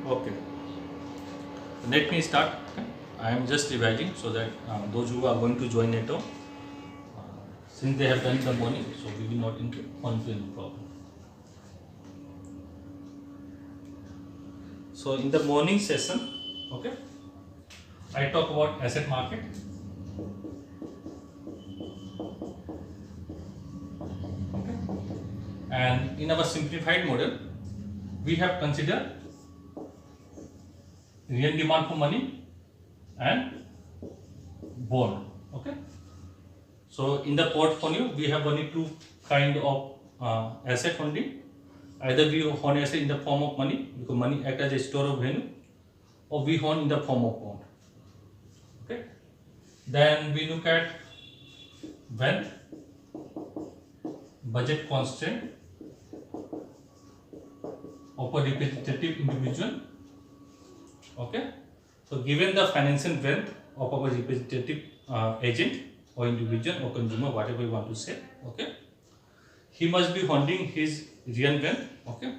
Okay, let me start. Okay. I am just revising so that those who are going to join later, since they have done in the morning, so we will not fall into any problem. So in the morning session, okay, I talk about asset market. Okay, and in our simplified model, we have considered real demand for money and bond. Okay, so in the portfolio, we have only two kind of asset only. Either we own asset in the form of money, because money act as a store of value, or we own in the form of bond. Okay. Then we look at when budget constraint of a representative individual. Okay. So given the financial wealth of our representative agent or individual or consumer, whatever you want to say. Okay. He must be holding his real wealth. Okay.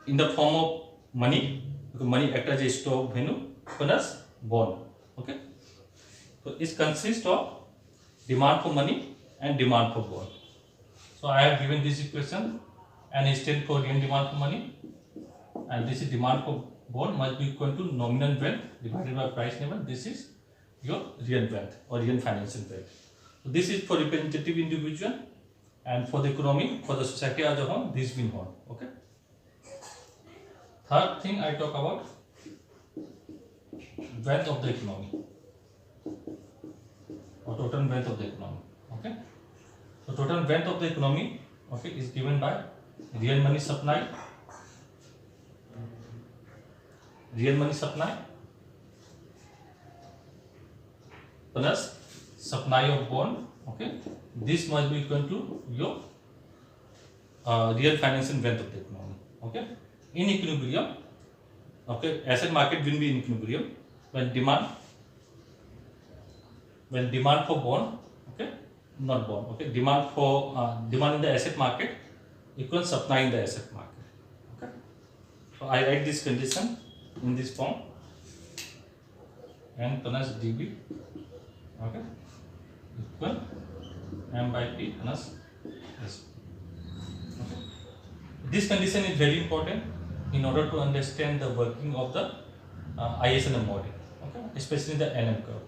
In the form of money, because money acts as a store of value plus bond. Okay. So it consists of demand for money and demand for bond. So I have given this equation, and stand for real demand for money, and this is demand for bond must be equal to nominal wealth divided by price level. This is your real wealth or real financial wealth. So this is for representative individual, and for the economy, for the society as a whole, this will hold. Okay. Third thing I talk about wealth of the economy or total wealth of the economy. Okay. So total wealth of the economy, okay, is given by real money supply, plus supply of bond. Okay, this must be equal to your real financial wealth of the economy. Okay, in equilibrium. Okay, asset market will be in equilibrium when demand for bond, okay, not bond, okay, demand in the asset market equals supply in the asset market. Okay, so I write this condition in this form, n plus dB, okay, equal m by p plus s. Okay, this condition is very important in order to understand the working of the ISNM model. Okay, especially the NM curve.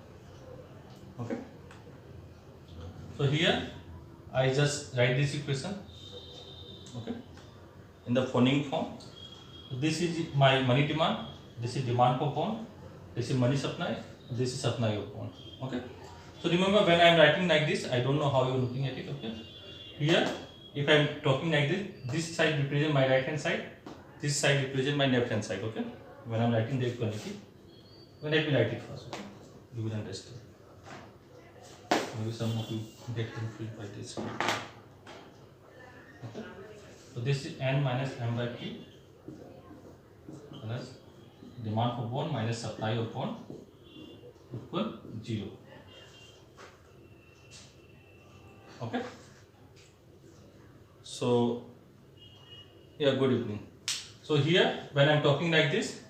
Okay, so here I just write this equation, okay, in the following form. This is my money demand, this is demand for bond, this is money supply, this is supply of bond. Okay, so remember, when I am writing like this, I don't know how you are looking at it. Okay, here if I am talking like this side represent my right hand side, this side represent my left hand side. Okay, when I am writing the equality, let me write it first. Okay, you will understand. Maybe some of you get confused by this. Okay. So this is n minus m by p plus demand for bond minus supply of bond equal 0. Okay. So yeah, good evening. So here when I am talking like this,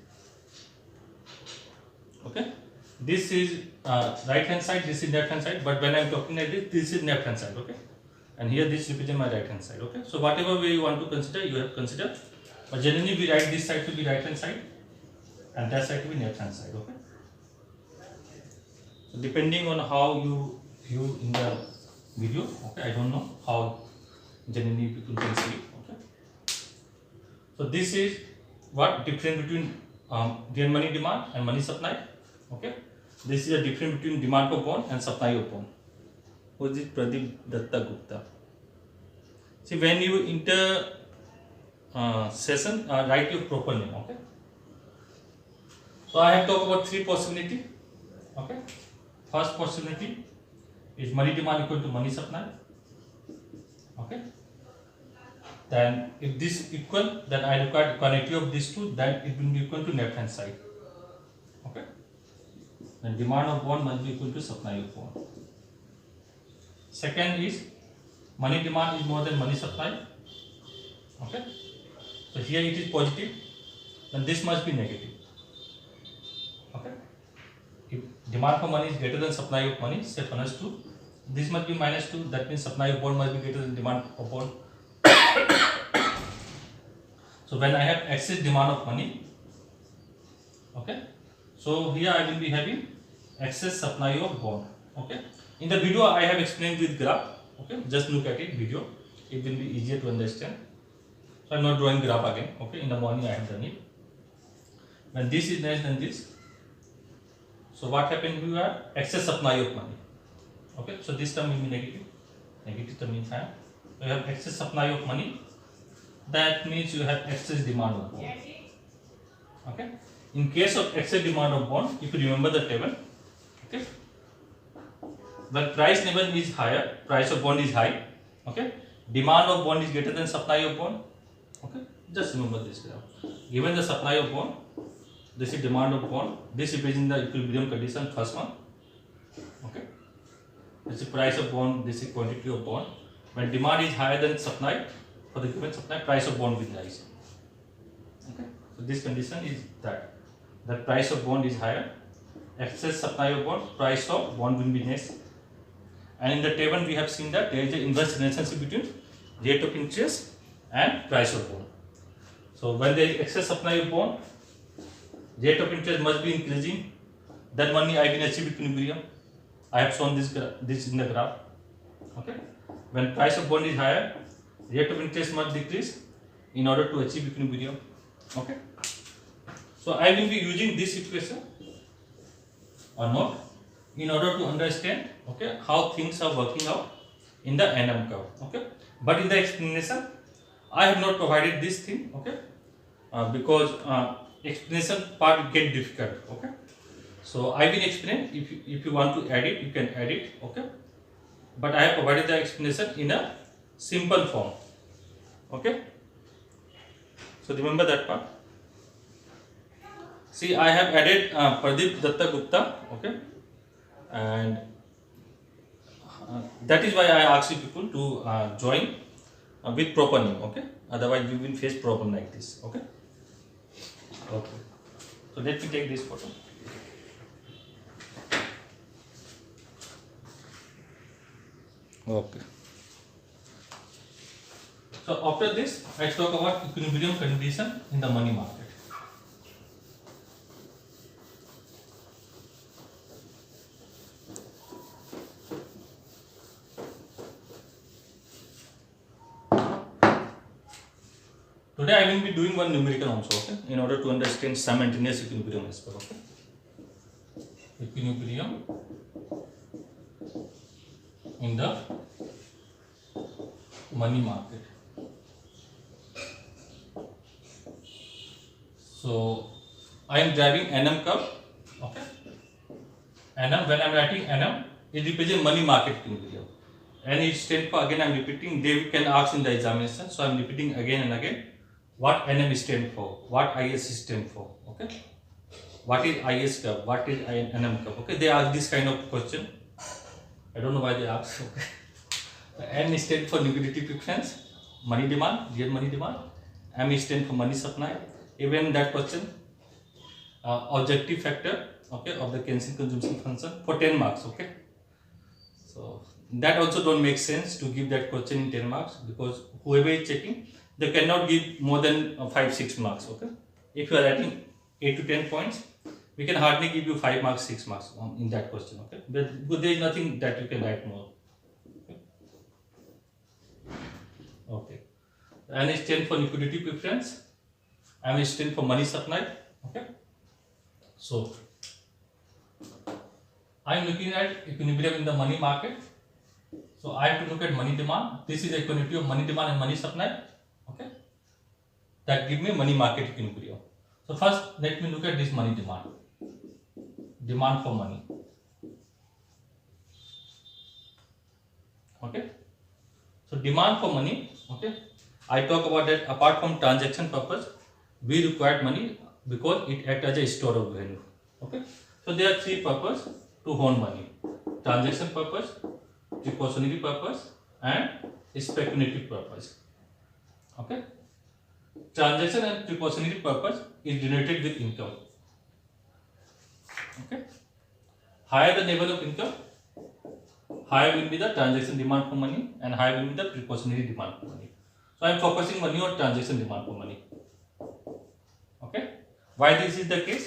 okay, this is right hand side, this is left hand side, but when I am talking like this is left hand side. Okay, and here this represents my right hand side. Okay, so whatever way you want to consider, you have considered, but generally we write this side to be right hand side and that side to be left hand side. Okay, so depending on how you view in the video, okay, I don't know how generally people can see it. Okay, so this is what difference between real money demand and money supply. Okay, this is a difference between demand for bond and supply of bond. Who is it? Pradeep Datta Gupta. See, when you enter session, write your proper name. Okay, so I have talked about three possibility. Okay, first possibility is money demand equal to money supply. Okay, then if this equal, then I require equality of these two, then it will be equal to left hand side. Okay, then demand of bond must be equal to supply of bond. Second is money demand is more than money supply. Okay, So here it is positive, then this must be negative. Okay. If demand for money is greater than supply of money, say -2, this must be -2. That means supply of bond must be greater than demand of bond. So when I have excess demand of money, okay, so here I will be having excess supply of bond. Okay, in the video I have explained with graph. Okay, just look at it video, it will be easier to understand. So I am not drawing graph again. Okay, in the morning I have done it. When this is less than this, so what happened? We have excess supply of money. Okay, so this term will be negative. Negative term means higher. You have excess supply of money. That means you have excess demand of bond. Okay. In case of excess demand of bond, if you remember the table, okay, when price level is higher, price of bond is high. Okay. Demand of bond is greater than supply of bond. Okay. Just remember this graph. Given the supply of bond, this is demand of bond. This is in the equilibrium condition, first one. Okay. This is price of bond. This is quantity of bond. When demand is higher than supply, for the given supply, price of bond will rise. Okay. So this condition is that the price of bond is higher, excess supply of bond, price of bond will be less. And in the table we have seen that there is an inverse relationship between rate of interest and price of bond. So when there is excess supply of bond, rate of interest must be increasing, then only I will achieve equilibrium. I have shown this in the graph. Okay. When price of bond is higher, rate of interest must decrease in order to achieve equilibrium. Okay. So I will be using this equation or not in order to understand, okay, how things are working out in the NM curve. Okay. But in the explanation, I have not provided this thing. Okay. Because explanation part will get difficult. Okay. So I will explain. If you want to add it, you can add it. Okay. But I have provided the explanation in a simple form. Okay. So remember that part. See, I have added Pradeep Datta Gupta. Okay. And that is why I ask you people to join with proper name. Okay. Otherwise you will face problem like this. Okay. Okay. So let me take this photo. Okay. So after this, I talk about equilibrium condition in the money market. Today I will be doing one numerical also, okay, in order to understand simultaneous equilibrium as well. Okay. Equilibrium in the money market. So I am driving NM curve. Okay. NM, when I am writing NM, it represents money market equilibrium. And it stands for, again I am repeating, they can ask in the examination, so I am repeating again and again what NM stands for, what IS stands for. Okay. What is IS curve, what is NM curve. Okay. They ask this kind of question. I don't know why they ask. Okay. N stands for liquidity preference, money demand, real money demand. M stands for money supply. Even that question, objective factor, okay, of the Keynesian consumption function for 10 marks. Okay. So that also don't make sense to give that question in 10 marks, because whoever is checking, they cannot give more than 5-6 marks. Okay. If you are writing 8 to 10 points, we can hardly give you 5 marks, 6 marks in that question. Okay. But there is nothing that you can write more. Okay. N stands for liquidity preference. M stands for money supply. Okay. So I am looking at equilibrium in the money market. So I have to look at money demand. This is the quantity of money demand and money supply. Okay. That give me money market equilibrium. So first let me look at this money demand. Demand for money. Okay. So demand for money. Okay. I talk about that apart from transaction purpose, we require money because it acts as a store of value. Okay. So there are three purposes to hold money: transaction purpose, precautionary purpose, and speculative purpose. Okay. transaction and precautionary purpose is denoted with income. Okay. Higher the level of income, higher will be the transaction demand for money, and higher will be the precautionary demand for money. So I am focusing only on transaction demand for money. Okay. Why this is the case?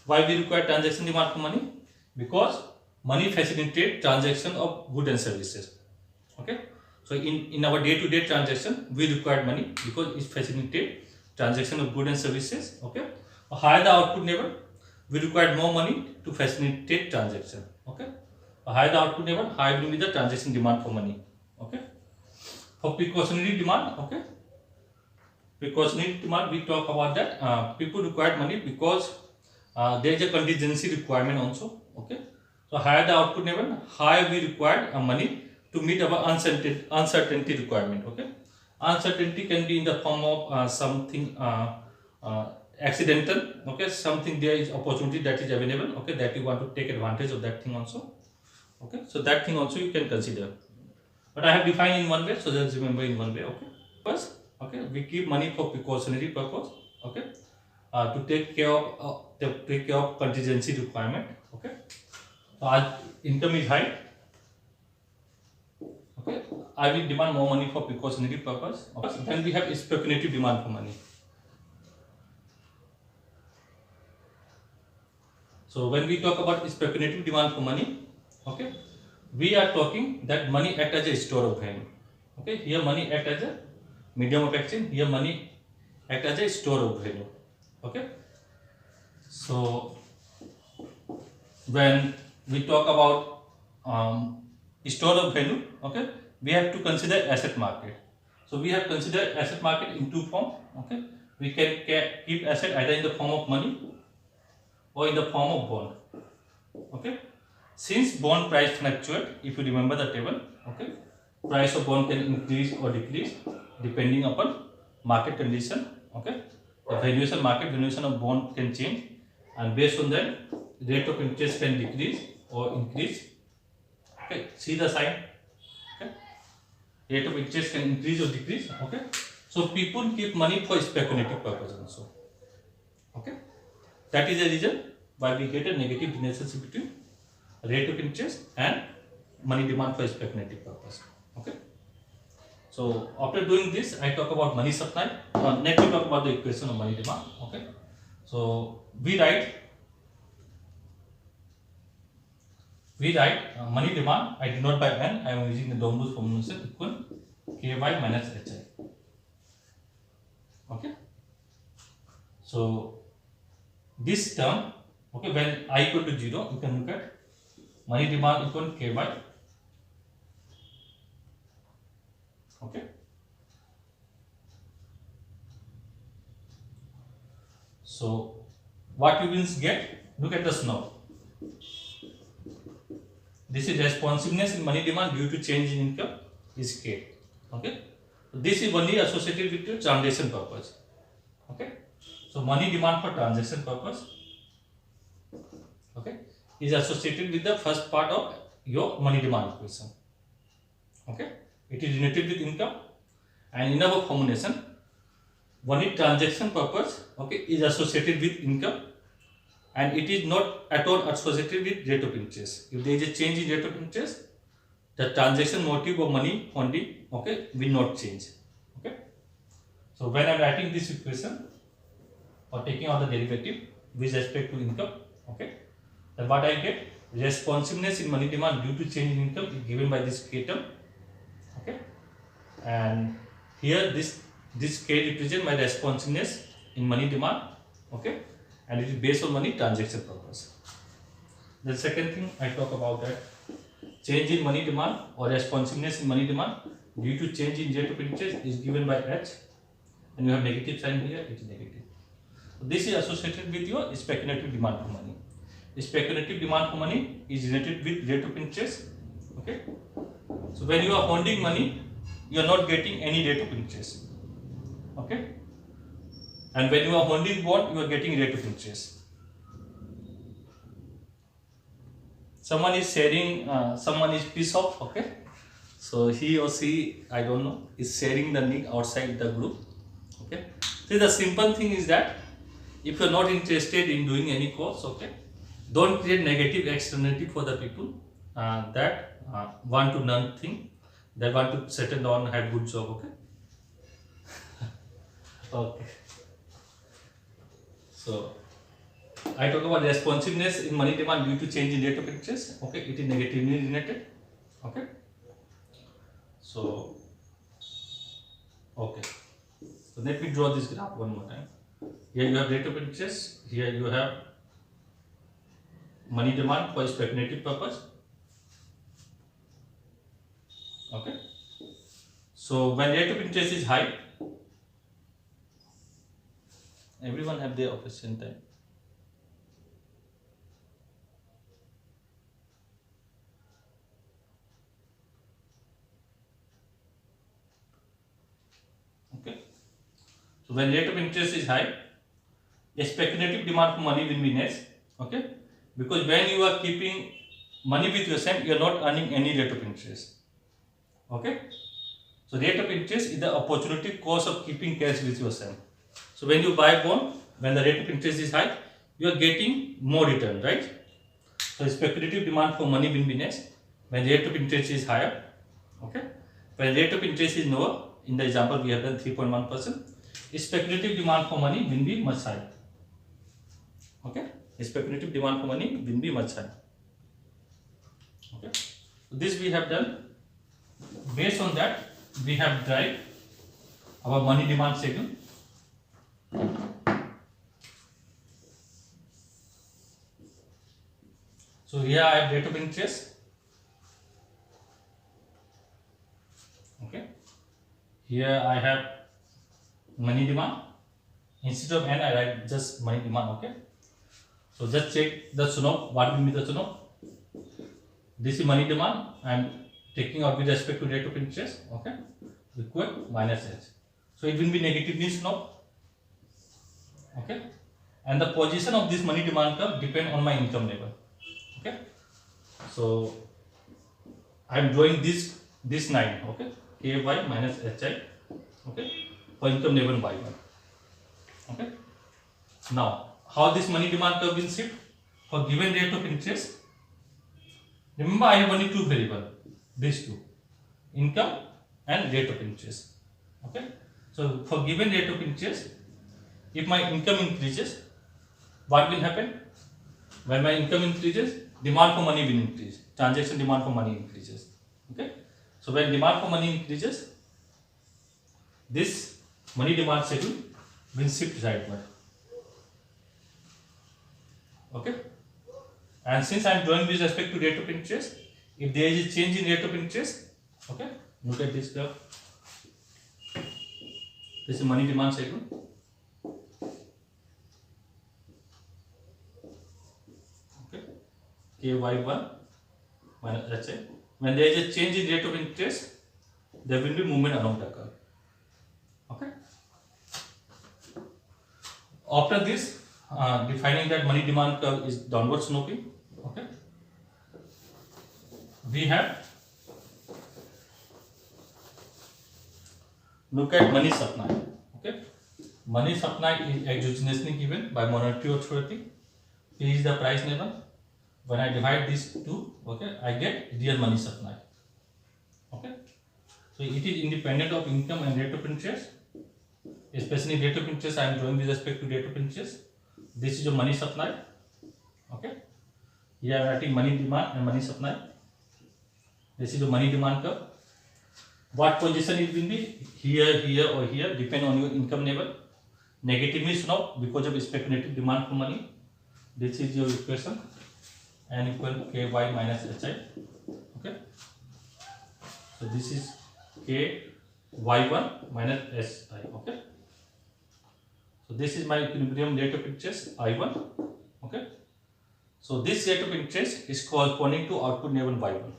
Why we require transaction demand for money? Because money facilitates transaction of goods and services. Okay. So in our day-to-day transaction, we require money because it facilitates transaction of goods and services. Okay. Higher the output level, we require more money to facilitate transaction. Okay. Higher the output level, higher will be the transaction demand for money. Okay. For precautionary demand, okay. Precautionary demand, we talk about that people require money because there is a contingency requirement also. Okay. So higher the output level, higher we require money to meet our uncertainty requirement. Okay. Uncertainty can be in the form of something accidental. Okay. Something there is opportunity that is available. Okay. That you want to take advantage of that thing also. Okay. So that thing also you can consider. But I have defined in one way, so just remember in one way. Okay. First, okay, we keep money for precautionary purpose. Okay. To take care of contingency requirement. Okay. So our income is high. Okay. I will demand more money for precautionary purpose. Okay. Then we have speculative demand for money. So when we talk about speculative demand for money, okay, we are talking that money act as a store of value. Okay. Here money act as a medium of exchange. Here money act as a store of value. Okay. So when we talk about store of value, okay, we have to consider asset market. So we have considered asset market in two forms. Okay, we can keep asset either in the form of money or in the form of bond. Okay, since bond price fluctuate, if you remember the table, okay, price of bond can increase or decrease depending upon market condition. Okay, the market valuation of bond can change, and based on that, rate of interest can decrease or increase. Okay, see the sign. Okay, rate of interest can increase or decrease. Okay, so people keep money for speculative purpose also. Okay, that is the reason why we get a negative relationship between rate of interest and money demand for speculative purpose. Okay, so after doing this, I talk about money supply. Next we talk about the equation of money demand. Okay, so we write money demand. I denote by N. I am using the Domrose formulation equal Ky minus Hi. Okay, so this term, okay, when I equal to 0, you can look at money demand equal Ky. Okay, so what you will get, look at the snow. This is responsiveness in money demand due to change in income is K. Okay, so this is only associated with your transaction purpose. Okay, so money demand for transaction purpose, okay, is associated with the first part of your money demand equation. Okay, it is related with income, and in our formulation, only transaction purpose, okay, is associated with income, and it is not at all associated with rate of interest. If there is a change in rate of interest, the transaction motive of money funding, okay, will not change. Okay, so when I am writing this equation or taking out the derivative with respect to income, okay, then what I get, responsiveness in money demand due to change in income is given by this K term. Okay, and here this K represents my responsiveness in money demand. Okay, and it is based on money transaction purpose. The second thing I talk about that change in money demand or responsiveness in money demand due to change in rate of interest is given by H, and you have negative sign here, it is negative. So this is associated with your speculative demand for money. The speculative demand for money is related with rate of interest. Okay, so when you are holding money, you are not getting any rate of interest. Okay, and when you are holding bond, you are getting rate of interest. Someone is sharing, someone is pissed off. Okay, so he or she, I don't know, is sharing the link outside the group. Okay, See, the simple thing is that if you are not interested in doing any course, okay, don't create negative externality for the people that want to learn thing, that want to settle down, have good job, okay. Okay. So I talk about responsiveness in money demand due to change in rate of interest. Okay, it is negatively related. Okay. So okay. So let me draw this graph one more time. Here you have rate of interest. Here you have money demand for speculative purpose. Okay. So when rate of interest is high, everyone have their office in time. Okay. So when rate of interest is high, a speculative demand for money will be less. Okay. Because when you are keeping money with yourself, you are not earning any rate of interest. Okay. So rate of interest is the opportunity cost of keeping cash with yourself. So when you buy bond, when the rate of interest is high, you are getting more return, right? So speculative demand for money will be less when rate of interest is higher. Okay. When rate of interest is lower, in the example we have done 3.1%, speculative demand for money will be much higher. Okay. Speculative demand for money will be much higher. Okay. So this we have done. Based on that, we have derived our money demand schedule. So here I have rate of interest. Okay. Here I have money demand. Instead of n, I write just money demand. Okay. So just check the SUNOP. What will be the SUNOP? This is money demand. I am taking out with respect to rate of interest. Okay. Equal minus h. So it will be negatively SUNOP. Okay. And the position of this money demand curve depend on my income level. Okay. So I am drawing this line. Okay. Ky minus hi. Okay. For income level y1. Okay. Now, how this money demand curve will shift for given rate of interest? Remember, I have only two variables. These two, income and rate of interest. Okay. So for given rate of interest, if my income increases, what will happen? When my income increases, demand for money will increase. Transaction demand for money increases. Okay. So when demand for money increases, this money demand schedule will shift rightward. Okay. And since I am drawing with respect to rate of interest, if there is a change in rate of interest, okay, look at this graph. This is money demand schedule. Okay, KY1 minus HI. When there is a change in rate of interest, there will be movement along the curve. Okay. After this, defining that money demand curve is downward sloping. Okay. We have look at money supply. Okay. Money supply is exogenously given by monetary authority. P is the price level. When I divide these two, okay, I get real money supply. Okay. So it is independent of income and rate of interest. Especially rate of interest, I am drawing with respect to rate of interest. This is your money supply. Okay. Here I am writing money demand and money supply. This is the money demand curve. What position it will be? Here, here, or here, depend on your income level. Negative means no, because of speculative demand for money. This is your equation. N equal ky minus hi. Okay. So this is ky1 minus si. Okay. So this is my equilibrium rate of interest I1. Okay. So this rate of interest is corresponding to output level y1.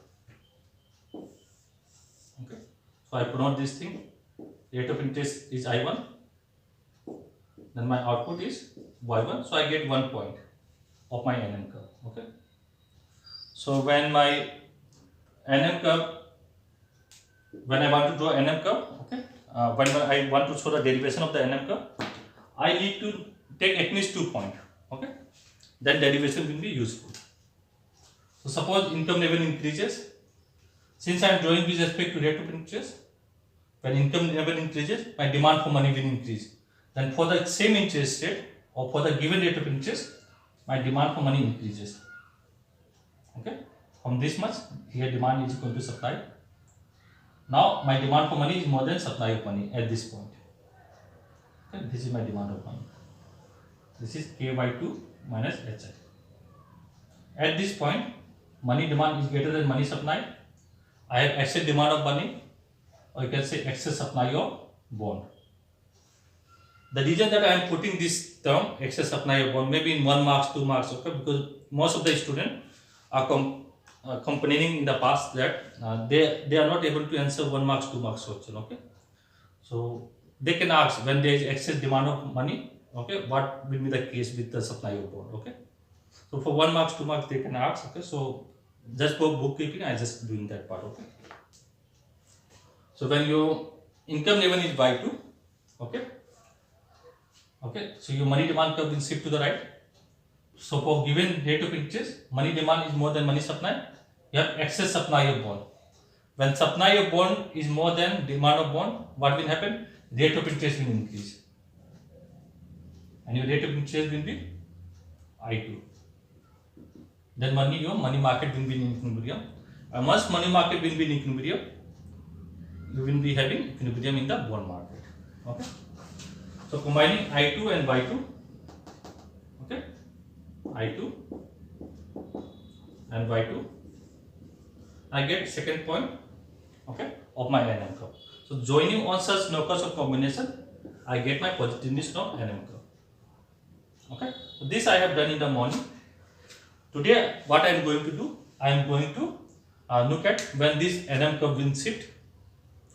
Okay. So I put on this thing. Rate of interest is I1. Then my output is y1. So I get 1 point of my NM curve. Okay. So when my NM curve, when I want to draw NM curve, okay, when I want to show the derivation of the NM curve, I need to take at least 2 points. Okay, then derivation will be useful. So suppose income level increases. Since I am drawing with respect to rate of interest, when income level increases, my demand for money will increase. Then for the same interest rate or for the given rate of interest, my demand for money increases. Okay, from this much, here demand is equal to supply. Now my demand for money is more than supply of money at this point. Okay, this is my demand of money. This is K by 2 minus HI. At this point, money demand is greater than money supply. I have excess demand of money, or you can say excess supply of bond. The reason that I am putting this term excess supply of bond maybe in 1 marks, 2 marks, okay, because most of the students are complaining in the past that they are not able to answer 1 marks, 2 marks question. Okay, so they can ask when there is excess demand of money. Okay, what will be the case with the supply of bond? Okay, so for 1 marks, 2 marks they can ask. Okay, so just for bookkeeping, I just doing that part. Okay, so when your income level is y2, okay, so your money demand curve will shift to the right. So for given rate of interest, money demand is more than money supply, you have excess supply of bond. When supply of bond is more than demand of bond, what will happen? Rate of interest will increase, and your rate of interest will be I2. Then your money market will be in equilibrium. Once money market will be in equilibrium, you will be having equilibrium in the bond market. Okay. So combining I2 and Y2, okay, I2 and Y2, I get second point, okay, of my NM curve. So joining on such knockers of combination, I get my positiveness of NM curve. Okay. So this I have done in the morning. Today, what I am going to do, I am going to look at when this NM curve will shift,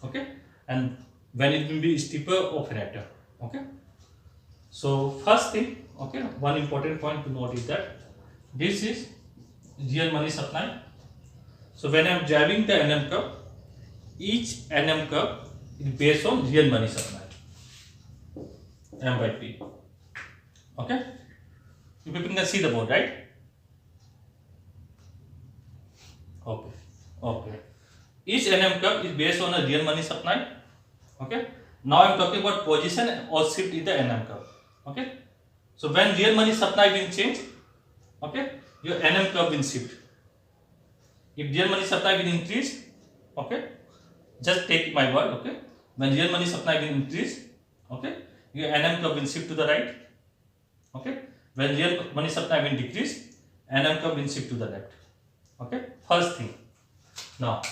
okay, and when it will be steeper or flatter. Okay. So first thing, okay, one important point to note is that this is real money supply. So when I am driving the NM curve, each NM curve is based on real money supply, M by P. Okay. You people can see the board, right? Okay. Okay. Each NM curve is based on a real money supply. Okay. Now I am talking about position or shift in the NM curve. Okay. So when real money supply will change, okay, your NM curve will shift. If real money supply will increase, okay, just take my word, okay. When real money supply will increase, okay, your NM curve will shift to the right. Okay. When real money supply will decrease, NM curve will shift to the left. Okay. First thing. Now,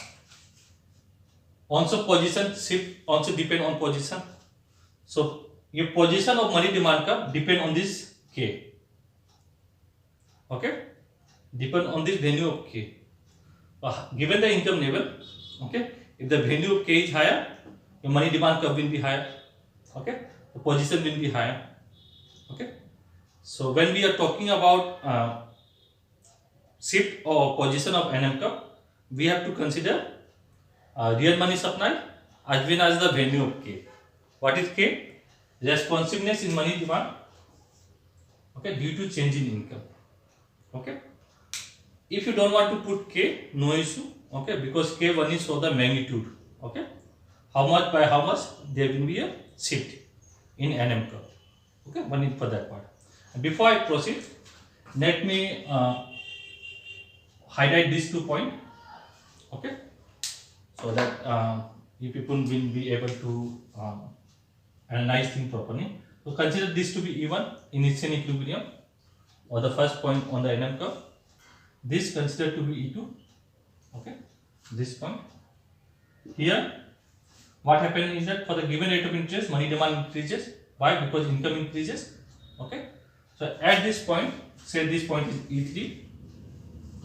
also position shift also depend on position. So your position of money demand curve depend on this K. Okay. Depend on this value of K. Given the income level, okay, if the value of K is higher, your money demand curve will be higher. Okay. The position will be higher. Okay. So when we are talking about shift or position of NM curve, we have to consider real money supply as well as the value of K. What is K? Responsiveness in money demand, okay, due to change in income. Okay. If you don't want to put K, no issue. Okay, because K1 is for the magnitude. Okay. How much by how much there will be a shift in NM curve. Okay, one is for that part. Before I proceed, let me highlight these 2 points. Okay, so that you people will be able to analyze things properly. So consider this to be E1, initial equilibrium, or the first point on the NM curve. This considered to be E2. Okay, this point. Here, what happens is that for the given rate of interest, money demand increases. Why? Because income increases. Okay. So at this point, say this point is E3.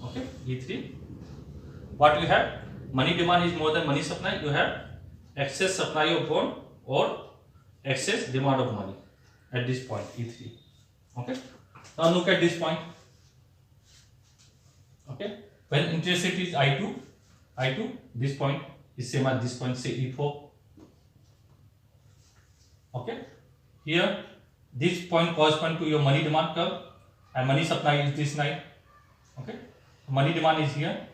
Okay, E3. What you have? Money demand is more than money supply. You have excess supply of bond or excess demand of money at this point, E3. Okay. Now look at this point. Okay. When interest rate is I2, this point is same as this point, say E4. Okay. Here This point corresponds to your money demand curve, and money supply is this line. Okay, money demand is here,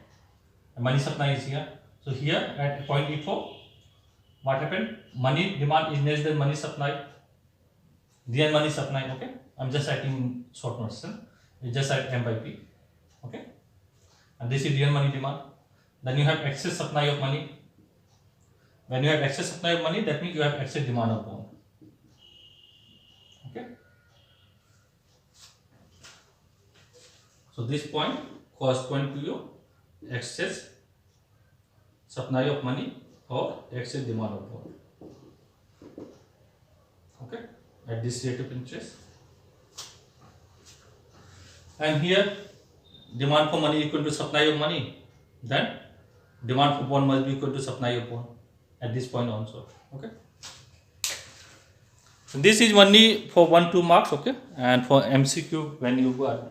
and money supply is here. So here at point E4, what happened? Money demand is less than money supply. Real money supply. Okay, I'm just writing short notes. You just write M by P. Okay, and this is real money demand. Then you have excess supply of money. When you have excess supply of money, that means you have excess demand of bond. Okay. So this point corresponds to your excess supply of money or excess demand of bond. Okay. At this rate of interest. And here demand for money equal to supply of money. Then demand for bond must be equal to supply of bond at this point also. Okay. So this is only for 1-2 marks. Okay. And for MCQ, when you are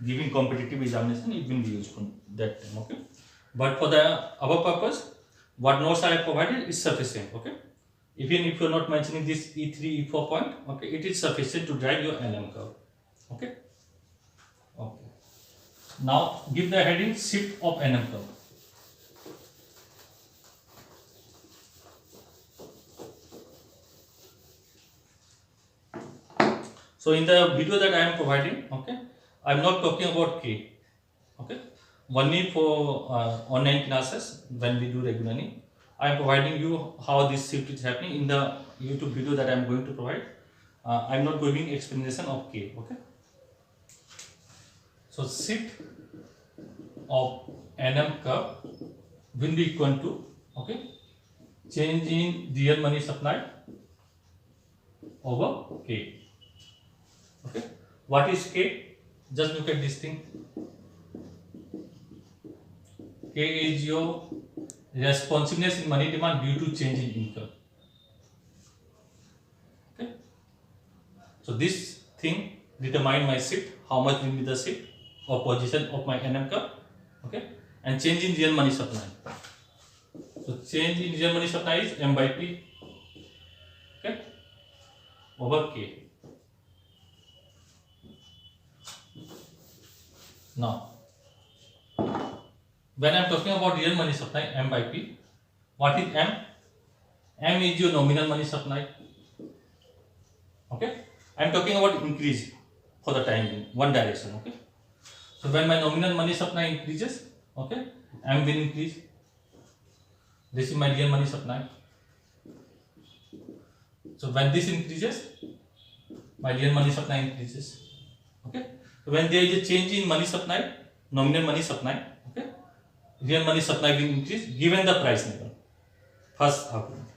giving competitive examination, it will be useful that time. Okay. But for the above purpose, what notes I have provided is sufficient. Okay. Even if you are not mentioning this E3, E4 point, okay, it is sufficient to drive your NM curve. Okay. Okay. Now give the heading shift of NM curve. So in the video that I am providing, okay, I am not talking about K. Okay. Only for online classes when we do regularly, I am providing you how this shift is happening in the YouTube video that I am going to provide. I am not giving explanation of K. Okay. So shift of NM curve will be equal to, okay, change in real money supply over K. Okay. What is K? Just look at this thing. K is your responsiveness in money demand due to change in income. Okay. So this thing determine my shift, how much will be the shift or position of my NM curve. Okay. And change in real money supply. So change in real money supply is M by P. Okay. Over K. Now, when I am talking about real money supply, M by P, what is M? M is your nominal money supply. Okay, I am talking about increase for the time being, one direction. Okay, so when my nominal money supply increases, okay, M will increase. This is my real money supply. So when this increases, my real money supply increases. Okay, so when there is a change in money supply, nominal money supply, okay, real money supply will increase given the price level. First argument.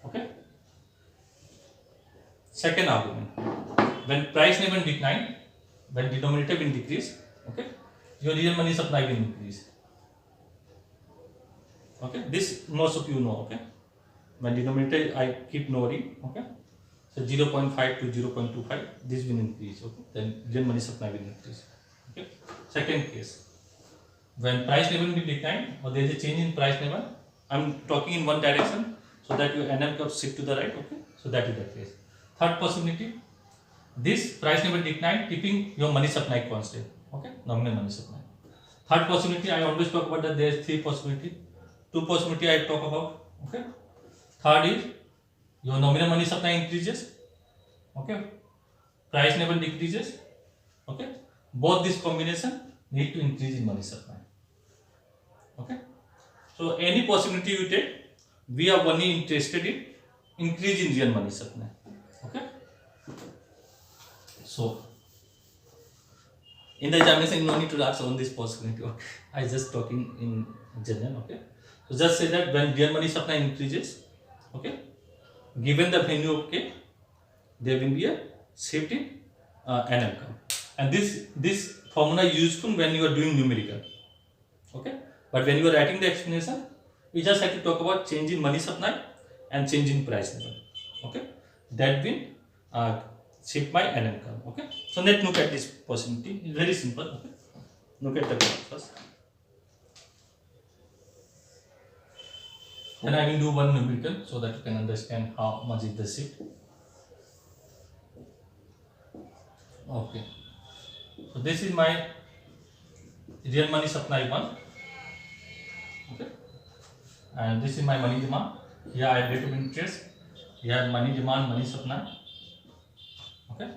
Okay. Second argument. When price level decline, when denominator will decrease, okay, your real money supply will increase. Okay. This most of you know. Okay. When denominator I keep lowering. Okay. So 0.5 to 0.25, this will increase. Okay. Then real money supply will increase. Okay. Second case. When price level will decline or there is a change in price level, I am talking in one direction so that your NM curve shift to the right. Okay, so that is the case. Third possibility, this price level decline keeping your money supply constant. Okay, nominal money supply. Third possibility, I always talk about that there is three possibility. Two possibility I talk about. Okay. Third is your nominal money supply increases. Okay, price level decreases. Okay, both this combination need to increase in money supply. Okay, so any possibility you take, we are only interested in increase in real money supply. Okay, so in the examination you no need to ask on this possibility. Okay, I just talking in general. Okay, so just say that when real money supply increases, okay, given the value of K, there will be a shift in NM curve, and this formula is useful when you are doing numerical. Okay. But when you are writing the explanation, we just have to talk about change in money supply and change in price level. Okay, that will shift my NM curve. Okay, so let's look at this possibility. It's very simple. Okay, look at the graph first. Then I will do one numerical so that you can understand how much is the shift. Okay. So this is my real money supply 1. Okay. And this is my money demand. Here I have rate of interest. Here money demand, money supply. Okay.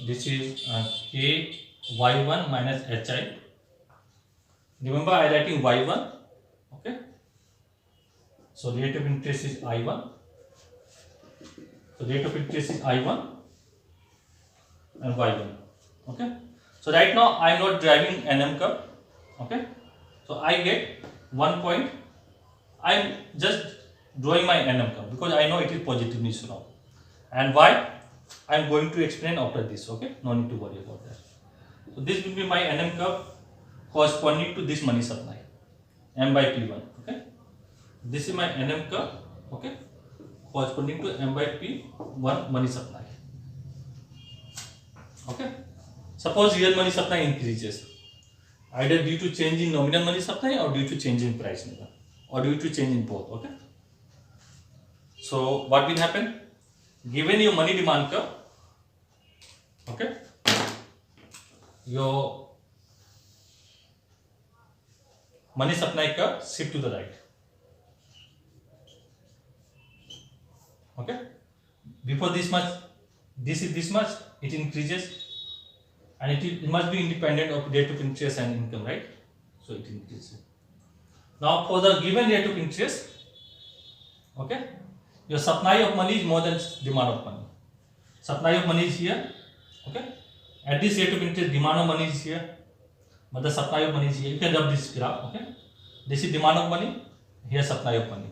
This is K Y1 minus HI. Remember I writing Y1. Okay. So rate of interest is I1. So rate of interest is I1 and Y1. Okay. So right now I am not driving NM curve. Okay. So I get 1 point. I am just drawing my NM curve because I know it is positively slope. And why? I am going to explain after this. Okay. No need to worry about that. So this will be my NM curve corresponding to this money supply. M by P1. Okay. This is my NM curve. Okay. Corresponding to M by P1 money supply. Okay. Suppose real money supply increases either due to change in nominal money supply or due to change in price level or due to change in both. Okay. So what will happen? Given your money demand curve, okay, your money supply curve shift to the right. Okay. Before this much, this is this much, it increases. And it must be independent of rate of interest and income, right? So it increases. Now for the given rate of interest, okay, your supply of money is more than demand of money. Supply of money is here, okay. At this rate of interest, demand of money is here, but the supply of money is here. You can rub this graph, okay. This is demand of money, here supply of money.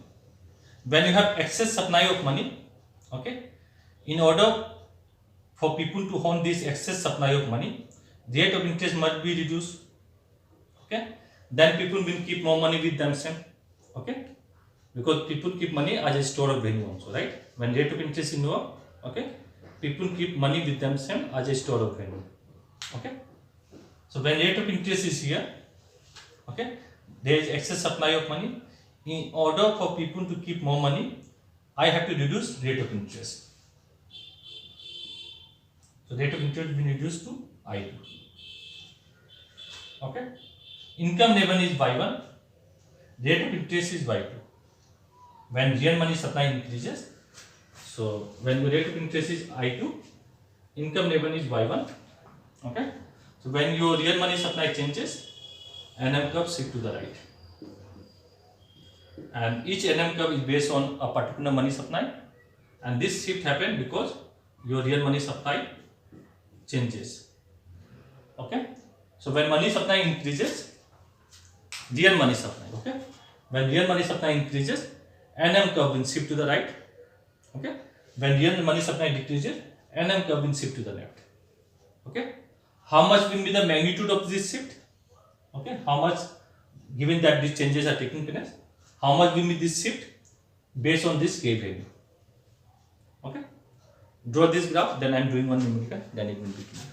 When you have excess supply of money, okay, in order for people to own this excess supply of money, the rate of interest must be reduced. Okay, then people will keep more money with themselves. Okay, because people keep money as a store of value also, right? When rate of interest is lower, okay, people keep money with themselves as a store of value. Okay, so when rate of interest is here, okay, there is excess supply of money. In order for people to keep more money, I have to reduce rate of interest. So rate of interest will be reduced to I2. Okay. Income level is Y1. Rate of interest is Y2. When real money supply increases, so when the rate of interest is I2, income level is Y1. Okay. So when your real money supply changes, NM curve shift to the right. And each NM curve is based on a particular money supply. And this shift happens because your real money supply changes. Okay. So when money supply increases, real money supply, okay, when real money supply increases, NM curve will shift to the right. Okay. When real money supply decreases, NM curve will shift to the left. Okay. How much will be the magnitude of this shift? Okay. How much, given that these changes are taking place, how much will be this shift based on this K value? Okay. Draw this graph, then I am doing one numerical, then it will be clear.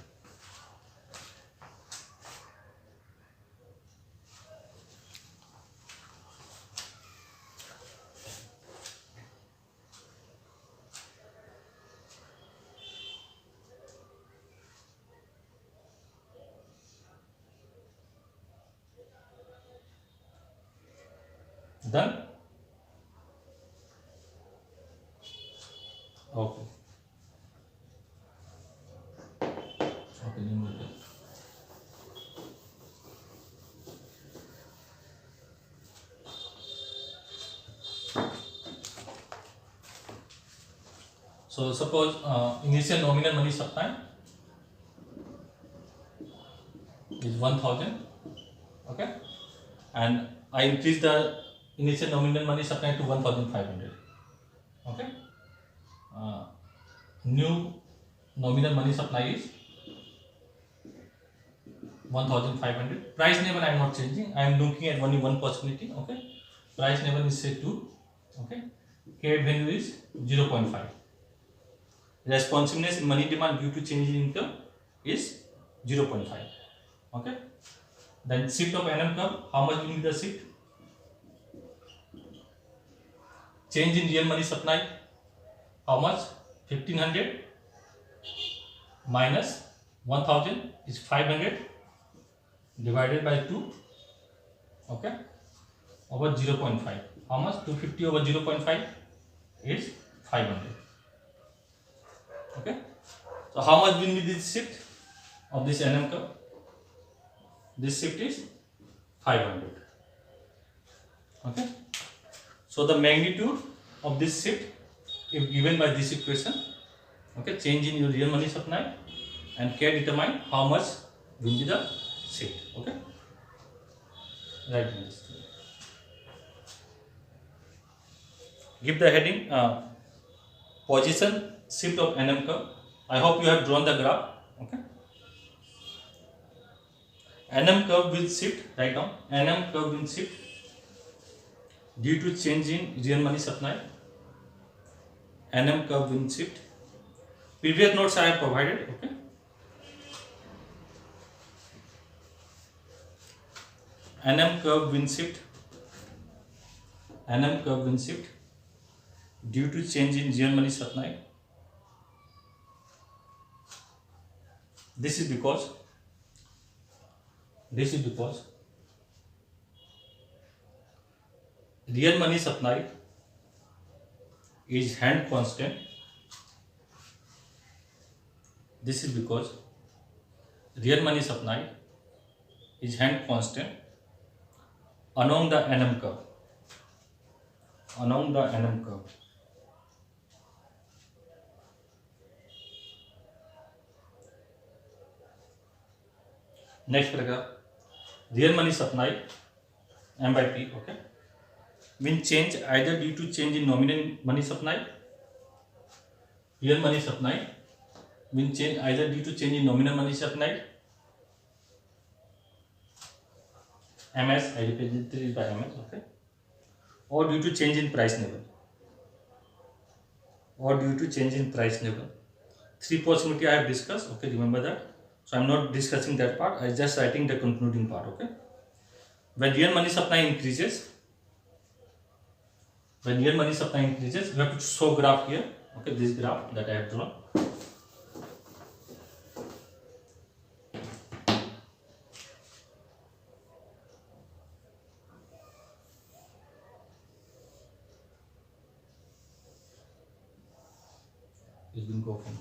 Done? Okay. Okay, numerical. So suppose initial nominal money supply is 1000, okay, and I increase the initial nominal money supply to 1500, okay. New nominal money supply is 1500. Price level I am not changing. I am looking at only one possibility, okay. Price level is say 2, okay. K value is 0.5. Responsiveness in money demand due to change in income is 0.5. Okay. Then shift of NM curve, how much will be the shift? Change in real money supply, how much? 1500 minus 1000 is 500 divided by 2, okay, over 0.5. How much? 250 over 0.5 is 500. Okay. So how much will be this shift of this NM curve? This shift is 500. Okay. So the magnitude of this shift is given by this equation. Okay. Change in your real money supply and can determine how much will be the shift. Okay. Right. Give the heading position shift of NM curve. I hope you have drawn the graph. Okay. NM curve will shift. Write down. NM curve will shift due to change in real money supply. NM curve will shift. Previous notes I have provided. Okay. NM curve will shift. NM curve will shift due to change in real money supply. This is because real money supply is hand constant. This is because real money supply is hand constant along the NM curve. Along the NM curve. Next paragraph. Real money supply M by P, okay, will change either due to change in nominal money supply. Real money supply will change either due to change in nominal money supply. MS, I represent it by MS, okay, or due to change in price level. Or due to change in price level. Three possibility I have discussed, okay, remember that. So I am not discussing that part, I am just writing the concluding part, okay. When real money supply increases, we have to show graph here, okay, this graph that I have drawn. It will go from here.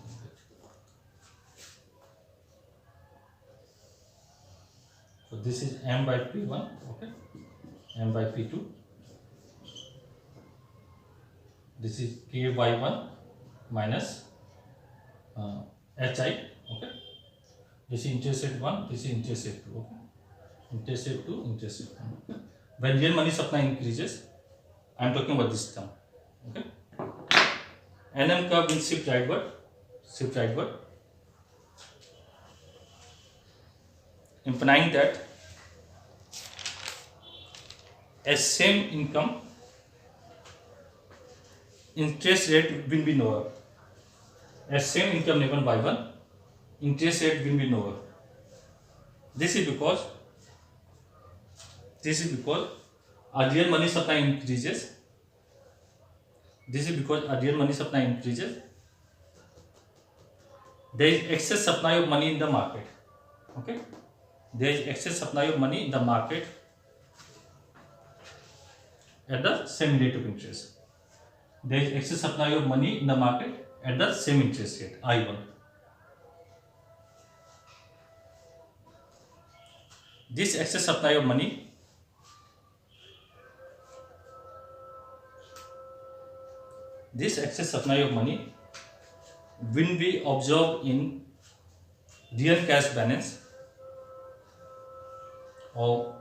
So this is M by P1, okay, M by P2. This is K by 1 minus HI, okay. This is interest rate 1, this is interest rate 2, okay. Interest rate 2, interest rate 1, okay. When real money supply increases, I am talking about this term, okay. NM curve will shift rightward, implying that as same income, interest rate will be lower. As same income level by 1, interest rate will be lower. This is because our real money supply increases. There is excess supply of money in the market. Okay, there is excess supply of money in the market at the same rate of interest. There is excess supply of money in the market at the same interest rate, I1. This excess supply of money will be absorbed in real cash balance or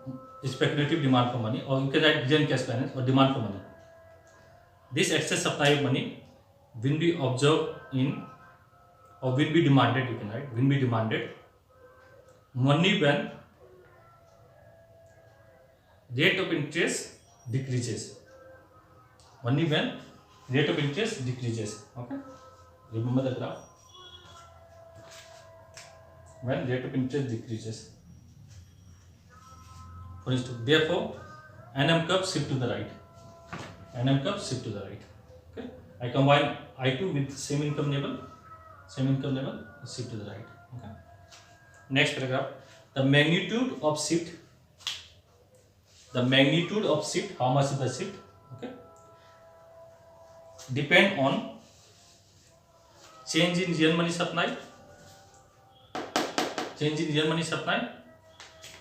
speculative demand for money, or you can write real cash balance or demand for money. This excess supply of money will be absorbed in, or will be demanded, you can write, will be demanded money when rate of interest decreases. Money when rate of interest decreases. Okay, remember the graph. When rate of interest decreases. For instance, therefore, NM curve shift to the right. NM curve shift to the right. Okay, I combine I2 with same income level, shift to the right. Okay. Next paragraph, the magnitude of shift, how much is the shift? Okay, depend on change in real money supply,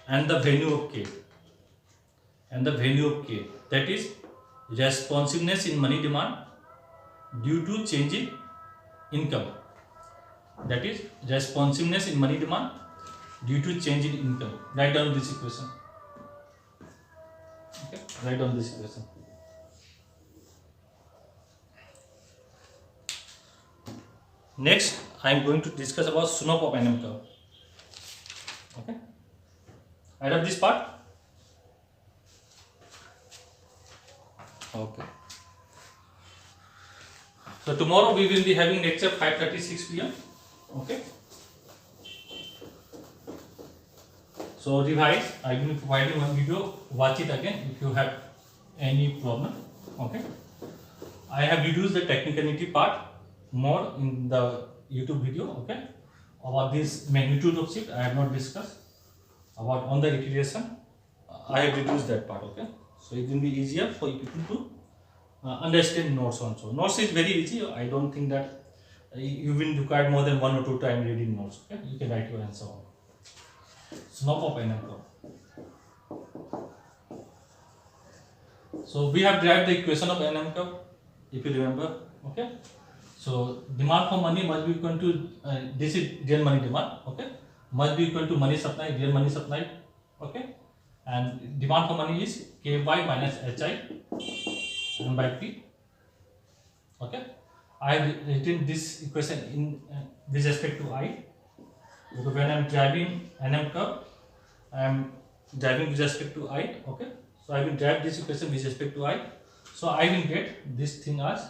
and the value of K, that is responsiveness in money demand due to change in income. Write down this equation. Okay, write down this equation. Next, I am going to discuss about slope of NM curve. Okay, I have this part. Okay. So tomorrow we will be having lecture 5:36 p.m. Okay. So revise. I will be providing one video. Watch it again if you have any problem. Okay. I have reduced the technicality part more in the YouTube video. Okay. About this magnitude of shift I have not discussed. About on the iteration I have reduced that part. Okay. So it will be easier for people to understand notes also. Notes is very easy. I don't think that you will require more than 1 or 2 times reading notes. Okay, you can write your answer on. Slope of NM curve. So we have derived the equation of NM curve, if you remember. Okay. So demand for money must be equal to this is real money demand. Okay, must be equal to money supply, real money supply. Okay, and demand for money is Ky minus Hi M by P. Okay, I have written this equation in with respect to I, because when I am driving NM curve, I am driving with respect to I. Okay, so I will drive this equation with respect to I. So I will get this thing as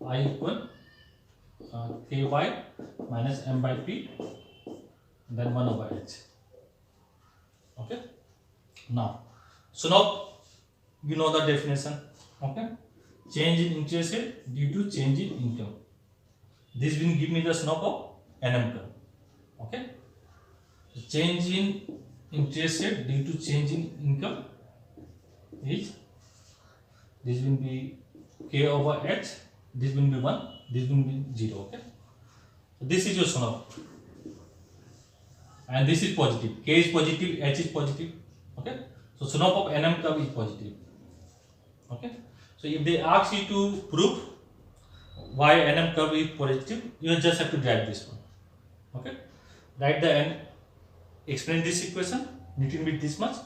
I equal Ky minus M by P, then 1 over H. Okay, now you know the definition. Okay, change in interest rate due to change in income. This will give me the slope of NM curve. Okay, the change in interest rate due to change in income is, this will be K over H, this will be 1, this will be 0. Okay, so this is your slope, and this is positive. K is positive, H is positive. Okay, so slope of NM curve is positive. Okay, so if they ask you to prove why NM curve is positive, you just have to drag this one. Okay, write the n, explain this equation little bit this much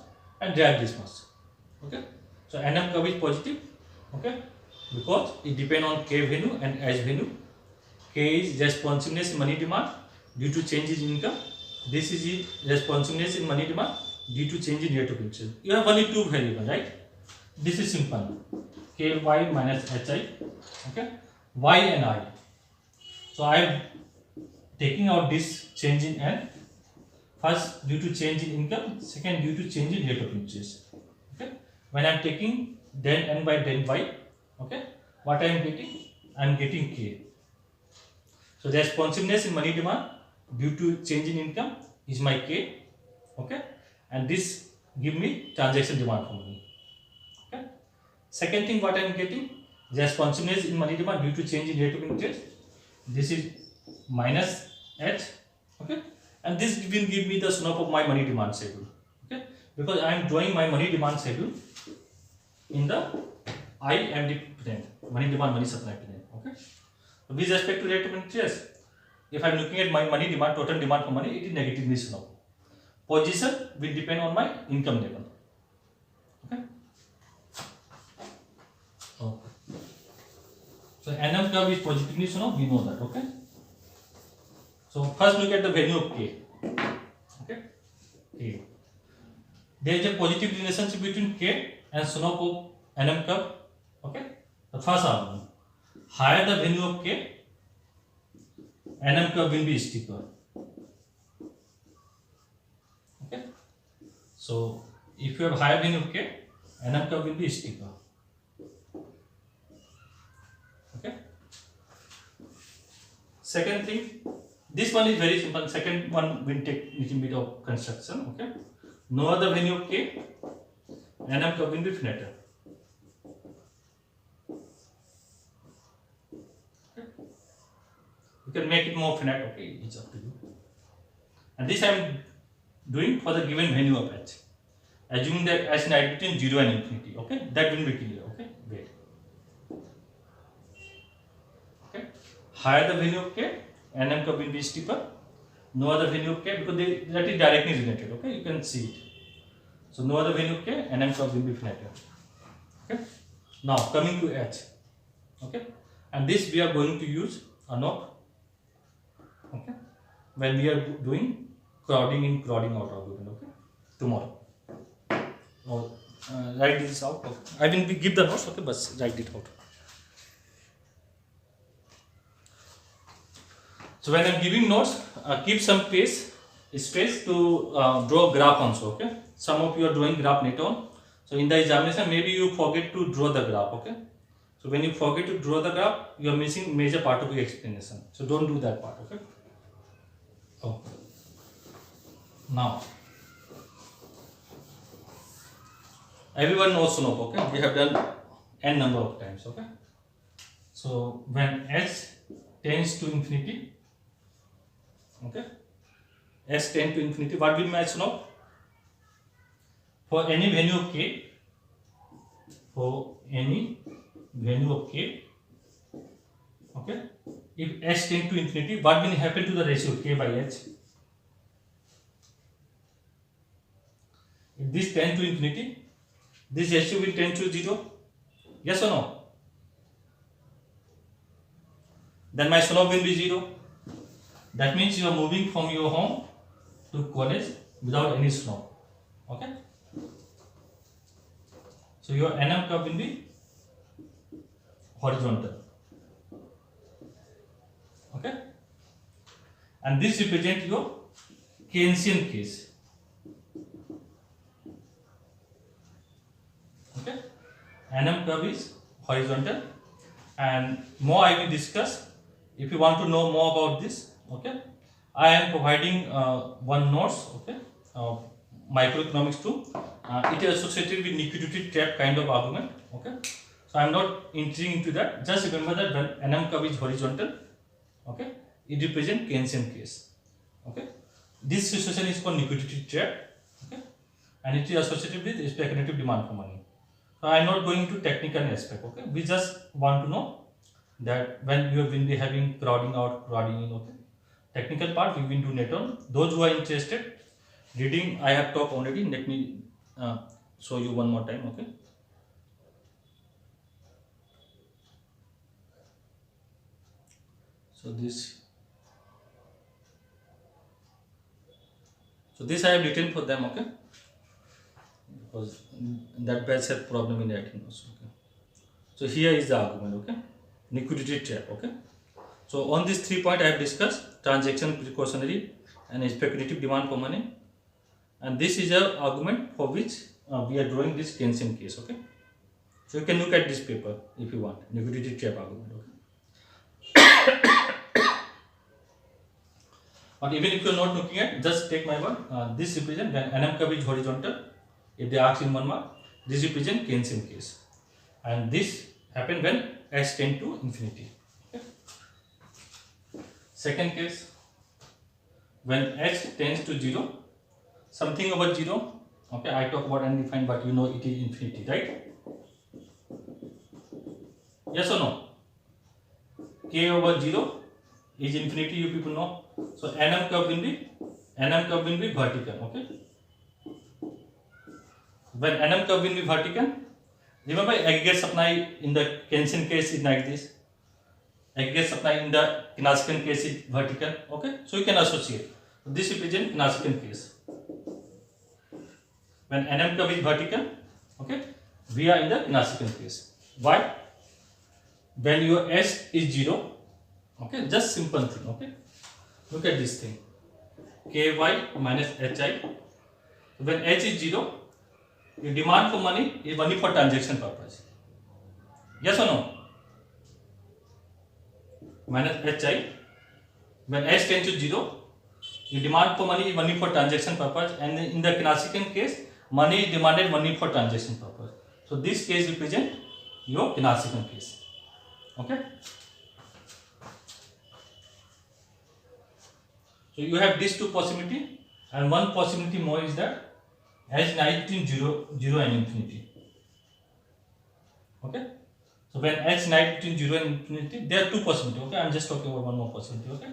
and drag this much. Okay, so NM curve is positive. Okay, because it depends on K value and H value. K is responsiveness in money demand due to changes in income. This is responsiveness in money demand due to change in rate of interest. You have only 2 variables, right? This is simple. Ky minus Hi. Okay, y and I. So I am taking out this change in n. First due to change in income, second due to change in rate of interest. Okay, when I am taking then n by then y. Okay, what I am getting? I am getting K. So the responsiveness in money demand due to change in income is my K. Okay, and this give me transaction demand for money. Okay, second thing what I am getting, responsiveness in money demand due to change in rate of interest. This is minus H. Okay, and this will give me the slope of my money demand schedule. Okay, because I am drawing my money demand schedule in the IMD plane, money demand, money supply plane. Okay, with respect to rate of interest, if I am looking at my money demand, total demand for money, it is negatively slope. Position will depend on my income level. Okay. Okay. So NM curve is positively slope. We know that. Okay. So first look at the value of K. Okay. K. There is a positive relationship between K and slope of NM curve. Okay. The first argument: higher the value of K, NM curve will be steeper. Okay. So if you have higher value of K, NM curve will be steeper. Okay. Second thing, this one is very simple. Second one will take little bit of construction. Okay, no other value of k, nm curve will be flatter. Okay. You can make it more flat. Okay, it's up to you. And this I am doing for the given value of h. Assuming that h lies between 0 and infinity. Okay, that will be clear. Okay, wait. Okay, higher the value of k, nm curve will be steeper. No other value of k, because that is directly related. Okay, you can see it. So no other value of k, nm curve will be flatter. Okay. Now coming to h. Okay, and this we are going to use a knot. Okay, when we are doing crowding in, crowding out argument. Okay, tomorrow. Or write this out. Okay. I will give the notes. Okay, but write it out. So when I am giving notes, keep some space to draw graph also. Okay, some of you are drawing graph later on. So in the examination, maybe you forget to draw the graph. Okay, so when you forget to draw the graph, you are missing major part of your explanation. So don't do that part. Okay. Oh. Now, everyone knows slope. Okay, we have done n number of times. Okay, so when h tends to infinity. Okay, s tend to infinity, what will my slope? For any value of k, okay, if s tend to infinity, what will happen to the ratio k by h? If this tend to infinity, this ratio will tend to 0. Yes or no? Then my slope will be 0. That means you are moving from your home to college without any slope. Okay. So your nm curve will be horizontal. Okay. And this represents your Keynesian case. Okay. Nm curve is horizontal, and more I will discuss. If you want to know more about this, okay, I am providing one notes. Okay, microeconomics 2. It is associated with liquidity trap kind of argument. Okay, so I am not entering into that. Just remember that when nm curve is horizontal, okay, it represents Keynesian case. Okay, this situation is called liquidity trap. Okay, and it is associated with speculative demand for money. So I am not going to technical aspect. Okay, we just want to know that when you will be having crowding out, crowding in. Okay, technical part we will do later on. Those who are interested, reading I have talked already. Let me show you one more time. Okay, so this I have written for them. Okay, because that batch had problem in writing also. Okay, so here is the argument. Okay, liquidity trap. Okay, so on these 3 points I have discussed: transaction precautionary and speculative demand for money. And this is a argument for which we are drawing this Keynesian case. Okay, so you can look at this paper if you want, liquidity trap argument. Okay, but even if you are not looking at, just take my word. This represents when nm curve is horizontal. If they ask in 1 mark, this represents Keynesian case, and this happen when h tend to infinity. Okay. Second case, when h tends to 0, something over 0. Okay, I talk about undefined, but you know it is infinity, right? Yes or no? K over 0 is infinity, you people know. So nm curve will be vertical. Okay, when nm curve will be vertical, remember aggregate supply in the Keynesian case is like this. Aggregate supply in the Keynesian case is vertical. Okay, so you can associate. This represents Keynesian case. When nm curve is vertical, okay, we are in the Keynesian case. Why? When your s is 0, okay, just simple thing. Okay, look at this thing, ky minus hi. When h is 0, your demand for money is only for transaction purpose. Yes or no? Minus hi. When h tends to 0, you demand for money only for transaction purpose, and in the Keynesian case, money is demanded only for transaction purpose. So this case represent your Keynesian case. Okay. So you have these two possibility, and one possibility more is that h lies between 0 and infinity. Okay. So when h lies between 0 and infinity, there are two possibilities. Okay, I am just talking about one more possibility. Okay.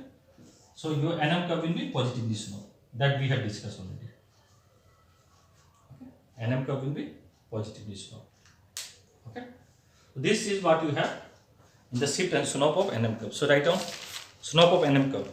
So your NM curve will be positively sloped. That we have discussed already. Okay. NM curve will be positively sloped. Okay. So this is what you have in the shift and slope of NM curve. So write down slope of NM curve.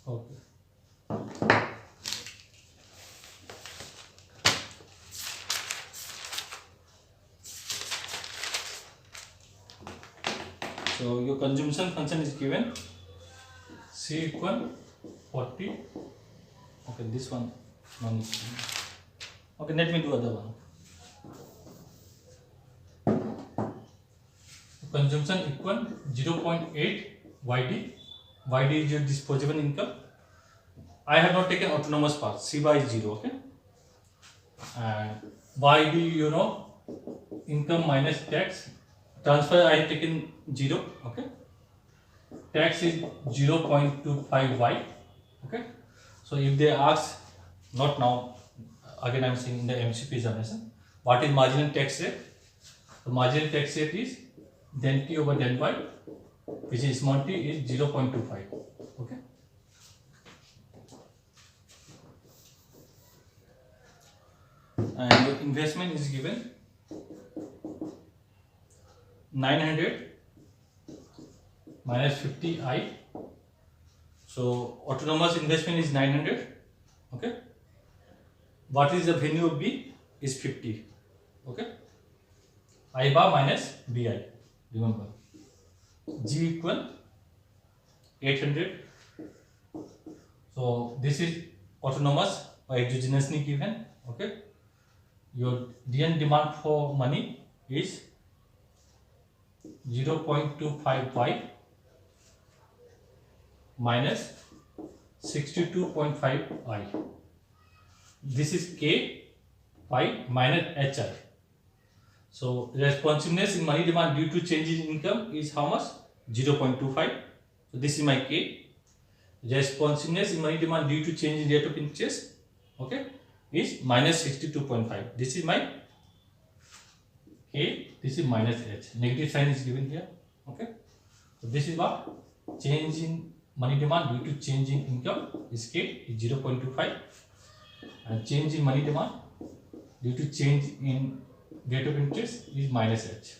Okay. So your consumption function is given C equal 40. Okay, this one. Okay, let me do other one. Consumption equal 0.8 YD. YD is your disposable income. I have not taken autonomous part. C by is 0. Okay. And YD, you know, income minus tax. Transfer I have taken 0. Okay. Tax is 0.25y. Okay. So if they ask, not now, again I am saying in the MCQ examination, what is marginal tax rate? The marginal tax rate is then t over then y, which is small t is 0.25. Okay. And your investment is given 900 minus 50i. So autonomous investment is 900. Okay. What is the value of B is 50. Okay. I bar minus BI. Remember. G equal 800. So this is autonomous or exogenously given. Okay. Your DN demand for money is 0.25y minus 62.5i. This is K pi minus HI. So responsiveness in money demand due to change in income is how much? 0.25. So this is my K. Responsiveness in money demand due to change in rate of interest, okay, is minus 62.5. This is my K. This is minus H. Negative sign is given here. Okay. So this is what change in money demand due to change in income is K is 0.25, and change in money demand due to change in rate of interest is minus H,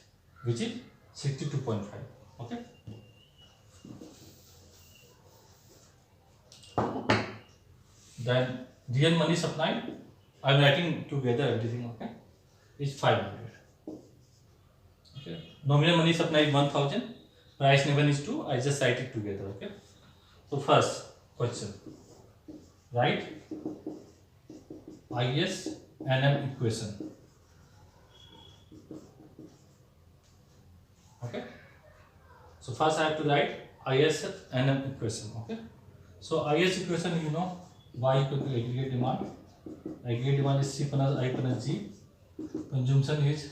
which is 62.5. Okay. Then real money supply, I am writing together everything. Okay, is 500. Okay. Nominal money supply is 1000. Price given is 2. I just write it together. Okay. So first question, write IS NM equation. Okay. So first I have to write IS NM equation. Okay. So IS equation, you know, Y equal to aggregate demand. Aggregate demand is C plus I plus G. Consumption is,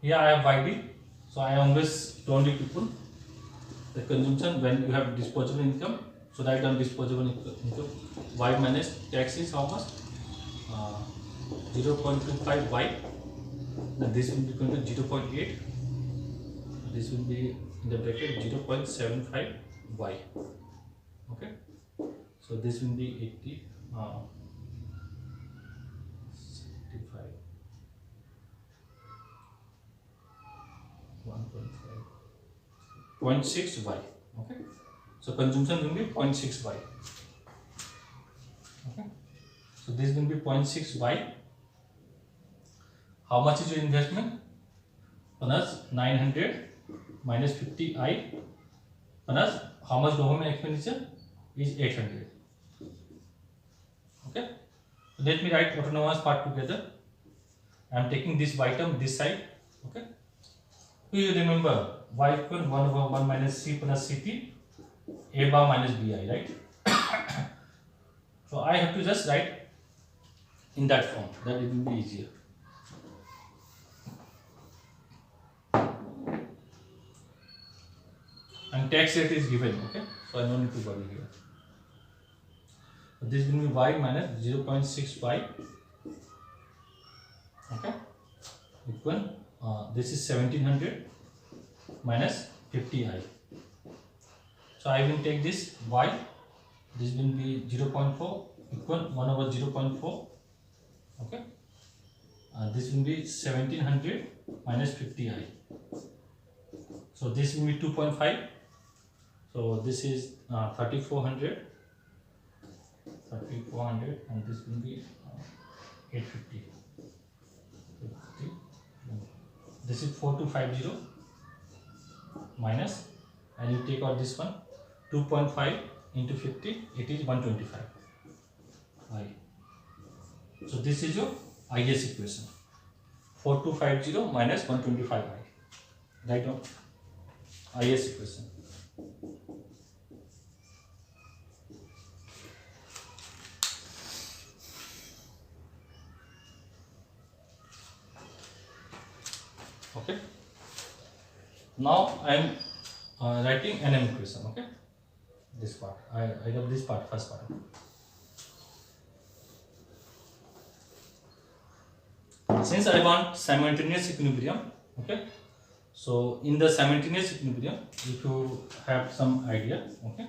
here I have YD. So I always told you people the consumption when you have disposable income. So write down disposable income. Y minus tax is how much? 0.25 Y. Then this will be equal to 0.8. This will be in the bracket 0.75 Y. Okay. So this will be 80. 75. 1.5. 0.6 Y. Okay. So consumption will be 0.6 Y. Okay. So this will be 0.6 Y. How much is your investment? plus 900 minus 50I plus how much government expenditure is 800. Okay, so let me write autonomous part together. I am taking this y term this side. Okay, do you remember y equal 1 over 1 minus c plus cp a bar minus bi, right? So I have to just write in that form, that it will be easier. And tax rate is given, okay, so I don't need to worry here. So this will be y minus 0.65, okay, equal this is 1700 minus 50I. So I will take this y, this will be 0.4 equal 1 over 0.4, okay, this will be 1700 minus 50I. So this will be 2.5. So this is 3400, and this will be 850. This is 4250 minus, and you take out this one, 2.5 into 50, it is 125. So this is your IS equation, 4250 minus 125i. Write down IS equation. Okay. Now I am writing NM equation. Okay. This part. I have this part, first part. Since I want simultaneous equilibrium, okay. So in the simultaneous equilibrium, if you have some idea, okay.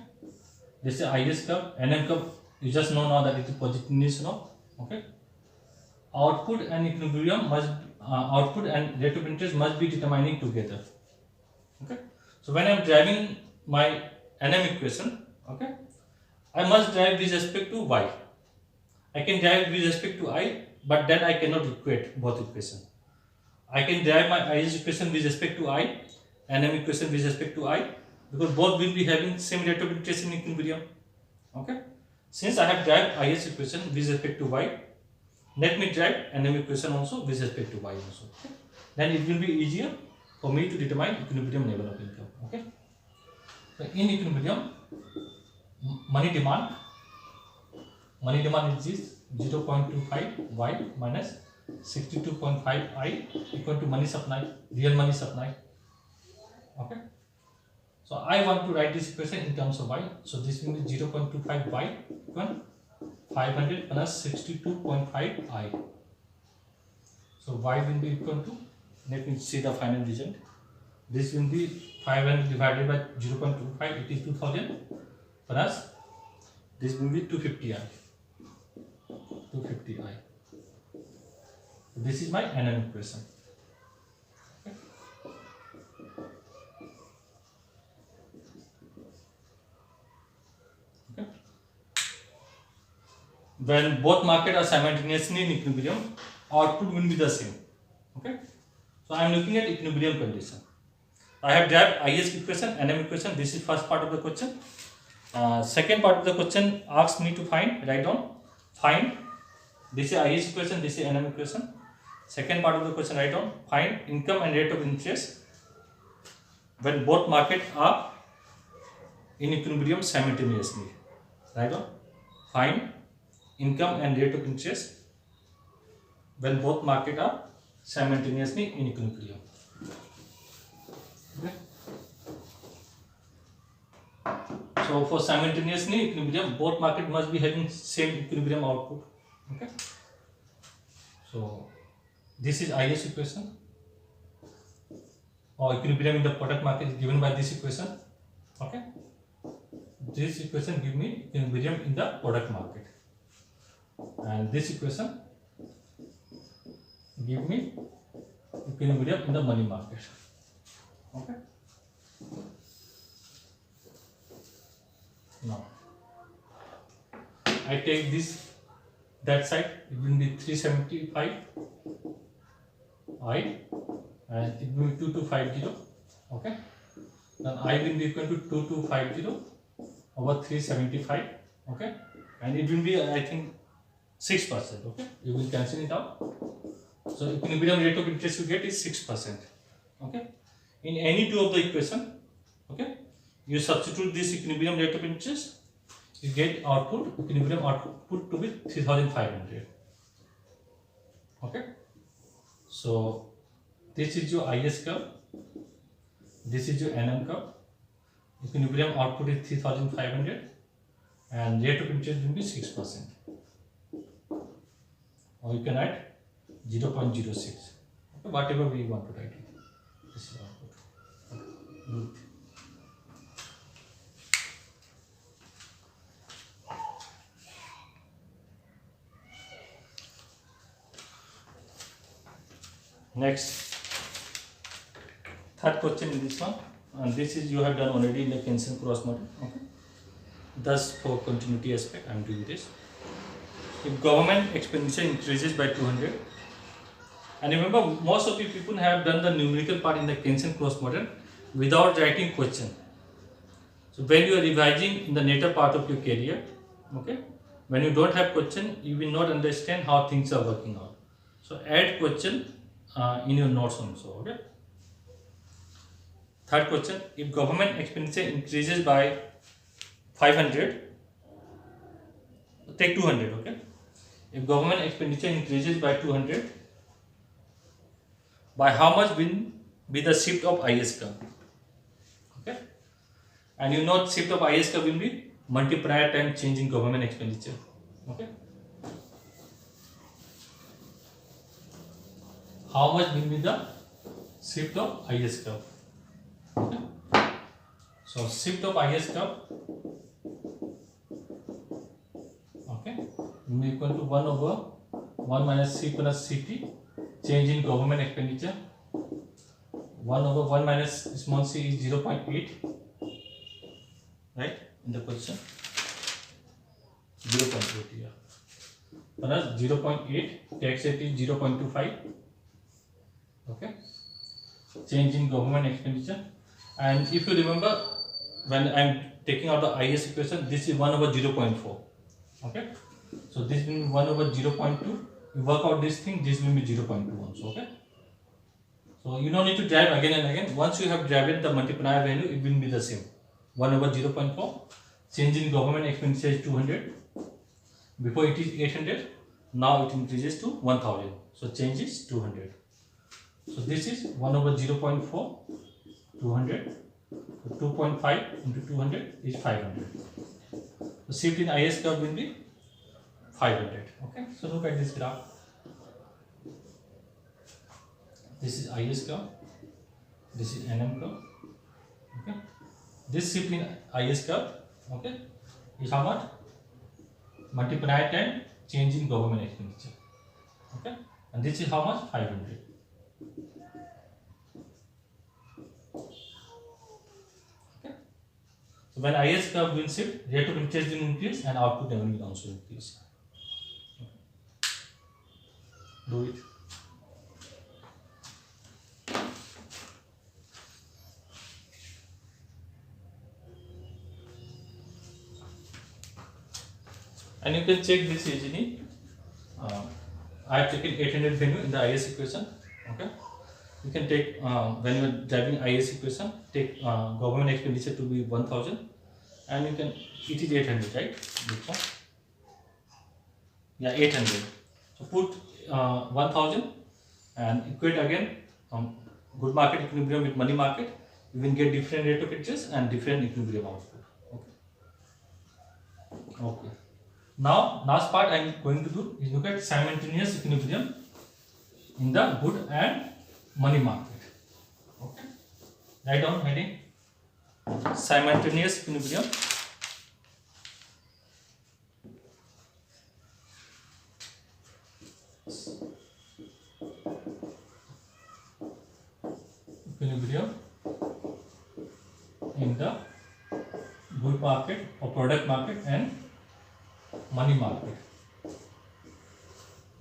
This is IS curve, NM curve. You just know now that it is positiveness law, okay. Output and equilibrium must output and rate of interest must be determining together, okay. So when I am driving my NM equation, okay, I must drive with respect to y. I can drive with respect to I, but then I cannot equate both equations. I can drive my IS equation with respect to I, NM equation with respect to I, because both will be having same rate of interest in equilibrium, okay. Since I have drive IS equation with respect to y, let me drive NM equation also with respect to y also. Okay? Then it will be easier for me to determine equilibrium level of income. Okay. So in equilibrium, money demand is this 0.25 y minus 62.5 I equal to money supply, real money supply. Okay. So I want to write this equation in terms of y. So this will be 0.25 y equal 500 plus 62.5 I. So y will be equal to, let me see the final result. This will be 500 divided by 0.25, it is 2000, plus this will be 250 I. 250 I. This is my NM equation. Okay. Okay. When both markets are simultaneously in equilibrium, output will be the same. Okay. So I am looking at equilibrium condition. I have derived IS equation, NM equation. This is first part of the question. Second part of the question asks me to find, write down, find. This is IS equation, this is NM equation. Second part of the question, write down, find income and rate of interest when both markets are in equilibrium simultaneously. Write down, find income and rate of interest when both markets are simultaneously in equilibrium. Okay. So for simultaneously equilibrium, both markets must be having same equilibrium output. Okay. So this is IS equation, or equilibrium in the product market is given by this equation. Okay. This equation give me equilibrium in the product market, and this equation give me equilibrium in the money market. Okay. Now I take this, that side, it will be 375 I, and it will be 2250. Okay, then I will be equal to 2250 over 375. Okay, and it will be, I think, 6%. Okay, you will cancel it out. So equilibrium rate of interest you get is 6%. Okay, in any two of the equation, okay, you substitute this equilibrium rate of interest, you get output, equilibrium output to be 3500. Okay, so this is your IS curve, this is your NM curve, equilibrium output is 3500 and rate of interest will be 6%, or you can write 0.06, okay, whatever we want to write it. This is output. Okay. Next, third question in this one, and this is you have done already in the Kensen cross model. Okay. Thus, for continuity aspect, I am doing this. If government expenditure increases by 200, and remember, most of the people have done the numerical part in the Kensen cross model without writing question. So when you are revising in the later part of your career, okay, when you don't have question, you will not understand how things are working out. So add question in your notes also. Okay. Third question: if government expenditure increases by 500, take 200. Okay. If government expenditure increases by 200, by how much will be the shift of IS curve? Okay. And you know shift of IS curve will be multiplier time change in government expenditure. Okay. How much will be the shift of IS curve? Okay. So shift of IS curve, okay, will be equal to 1 over 1 minus C plus CT, change in government expenditure. 1 over 1 minus small c is 0.8, right, in the question. 0.8, yeah. Plus 0.8, tax rate is 0.25. Okay, change in government expenditure. And if you remember, when I am taking out the IS equation, this is 1 over 0.4. Okay, so this will be 1 over 0.2. You work out this thing, this will be 0.2 also. Okay, so you don't need to drive again and again. Once you have driven the multiplier value, it will be the same. 1 over 0.4. Change in government expenditure is 200. Before it is 800. Now it increases to 1000. So change is 200. So this is 1 over 0.4, 200. So 2.5 into 200 is 500. The shift in IS curve will be 500. Okay. So look at this graph. This is IS curve. This is NM curve. Okay. This shift in IS curve, okay, is how much? Multiplier time change in government expenditure. Okay. And this is how much? 500. Okay. So when IS curve will shift, rate of interest will increase and output level will also increase. Okay. Do it. And you can check this easily. I have taken 800 value in the IS equation. Okay, you can take when you are driving IS equation, take government expenditure to be 1000, and you can, it is 800, right? This one, yeah, 800. So put 1000 and equate again good market equilibrium with money market. You will get different rate of interest and different equilibrium output. Okay. Okay. Now, last part I am going to do is look at simultaneous equilibrium in the good and money market. Okay. Write down heading simultaneous equilibrium in the good market or product market and money market.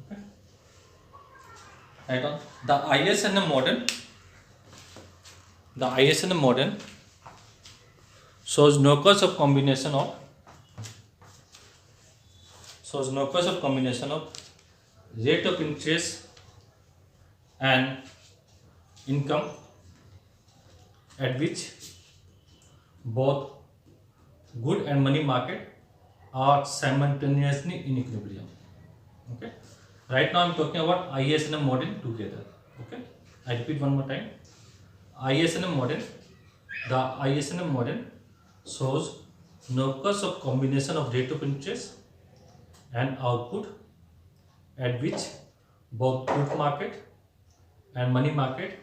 Okay. Right on. The IS and the model the ISNM model shows no cause of combination of rate of interest and income at which both good and money market are simultaneously in equilibrium. Okay. Right now I'm talking about ISNM model together. Okay. I repeat one more time. ISNM model. The ISNM model shows no cause of combination of rate of interest and output at which both good market and money market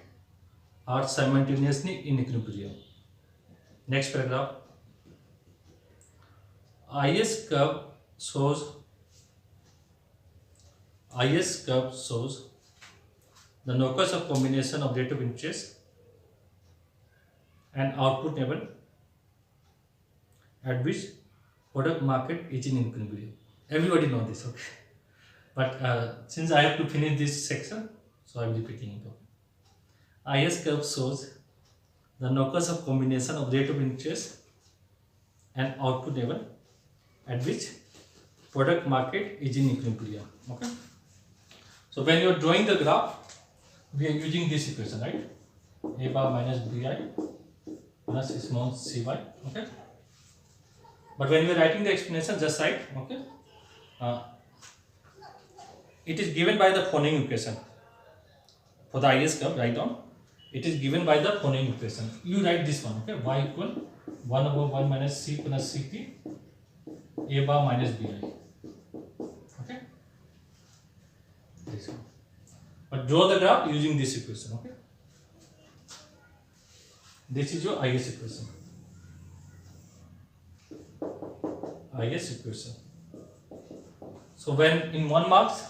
are simultaneously in equilibrium. Next paragraph. IS curve shows the no cause of combination of rate of interest and output level at which product market is in equilibrium. Everybody know this, okay? But since I have to finish this section, so I am repeating it. Okay? IS curve shows the no cause of combination of rate of interest and output level at which product market is in equilibrium. Okay. So when you are drawing the graph, we are using this equation, right? A bar minus bi plus small cy. Okay. But when you are writing the explanation, just write. Okay. It is given by the following equation. For the IS curve, write down. It is given by the following equation. You write this one. Okay. Y equal 1 over 1 minus c plus cp a bar minus bi. Okay. This one. But draw the graph using this equation. Okay. This is your IS equation. IS equation. So when in 1 marks,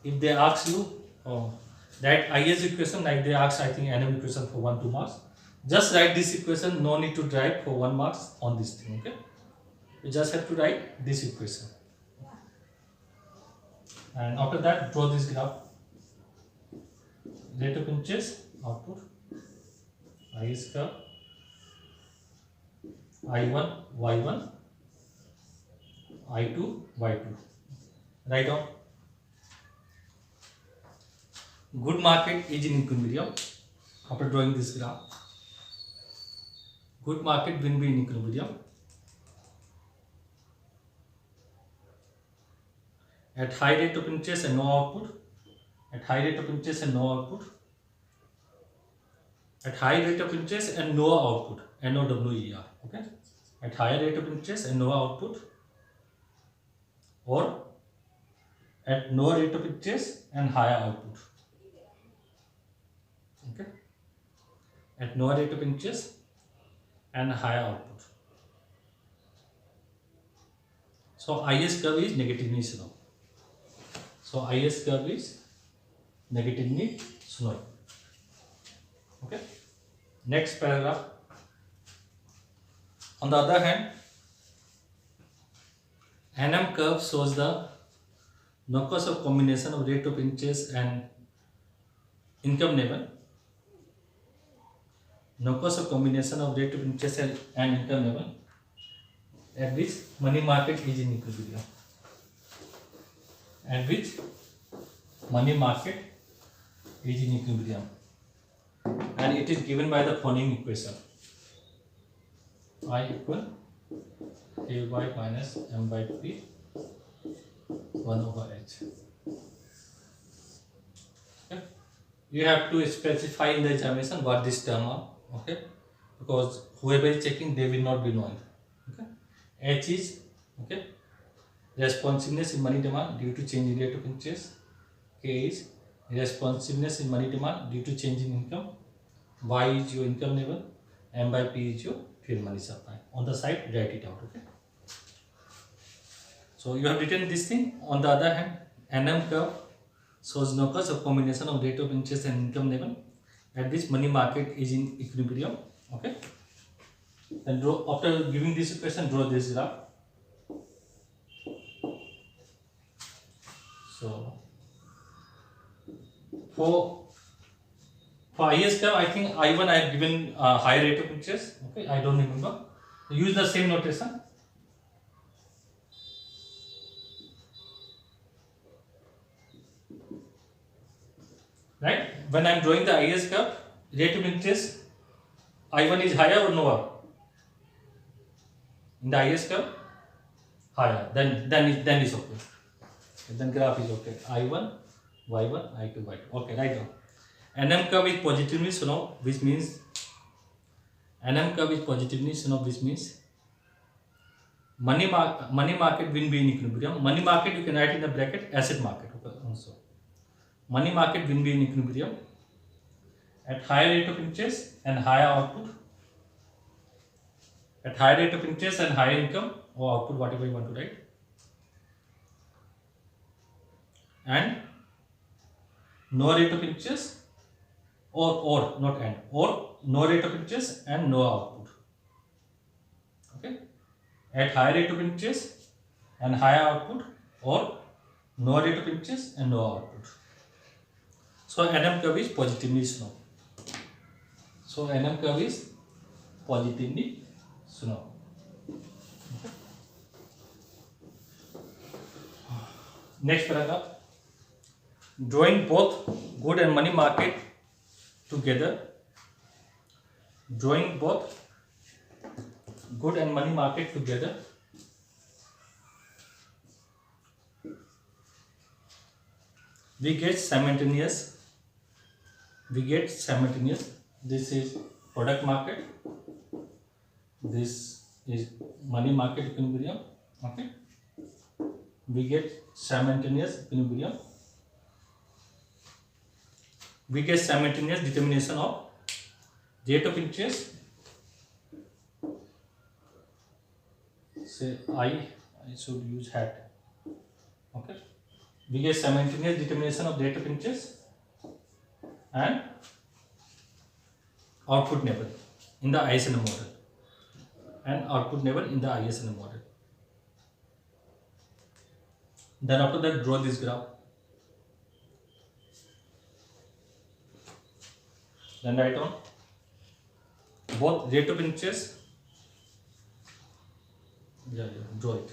if they ask you that IS equation, like they ask I think NM equation for 1-2 marks, just write this equation. No need to write for 1 marks on this thing. Okay. You just have to write this equation. And after that, draw this graph. Rate of interest, output, IS curve, I1, Y1, I2, Y2. Write down. Good market is in equilibrium. After drawing this graph, good market will be in equilibrium at high rate of interest and no output. At high rate of interest and no output. At high rate of interest and no output. NOWER. Okay. At higher rate of interest and no output, or at lower rate of interest and higher output. Okay. At lower rate of interest and higher output. So IS curve is negatively slow. So IS curve is negatively slow. Okay. Next paragraph. On the other hand, NM curve shows the no cause of combination of rate of interest and income level. No cause of combination of rate of interest and income level at which money market is in equilibrium. At which money market is in equilibrium. And it is given by the following equation. I equal A by minus M by P 1 over H. Okay. You have to specify in the examination what this term are. Okay. Because whoever is checking, they will not be knowing. Okay. H is okay responsiveness in money demand due to change in rate of interest. K is responsiveness in money demand due to change in income. Y is your income level. M by P is your field money supply. On the side, write it out. Okay. So you have written this thing. On the other hand, NM curve shows no cause of combination of rate of interest and income level at which money market is in equilibrium. Okay. Then draw, after giving this equation, draw this graph. So For IS curve, I think I1 I have given higher rate of interest. Okay, I don't remember. Use the same notation. Right? When I am drawing the IS curve, rate of interest I1 is higher or lower? In the IS curve, higher. Then it's okay. Then graph is okay. I1, Y1, I2, Y2. Okay, right now. NM curve is positively sloped, which means NM curve is positively sloped, which means money market will be in equilibrium. Money market you can write in the bracket asset market also. Money market will be in equilibrium at higher rate of interest and higher output. At higher rate of interest and higher income or output, whatever you want to write. And no rate of interest or not and or no rate of interest and no output. Okay, at higher rate of interest and higher output or no rate of interest and no output. So NM curve is positively sloped. So NM curve is positively sloped. Okay. Next paragraph. Drawing both good and money market together. Drawing both good and money market together. We get simultaneous. This is product market. This is money market equilibrium. Okay. We get simultaneous equilibrium. We get simultaneous determination of rate of interest. Say I should use hat. Okay. We get simultaneous determination of rate of interest and output level in the ISN model. And output level in the ISN model. Then after that, draw this graph. Then write on both rate of interest. Draw it.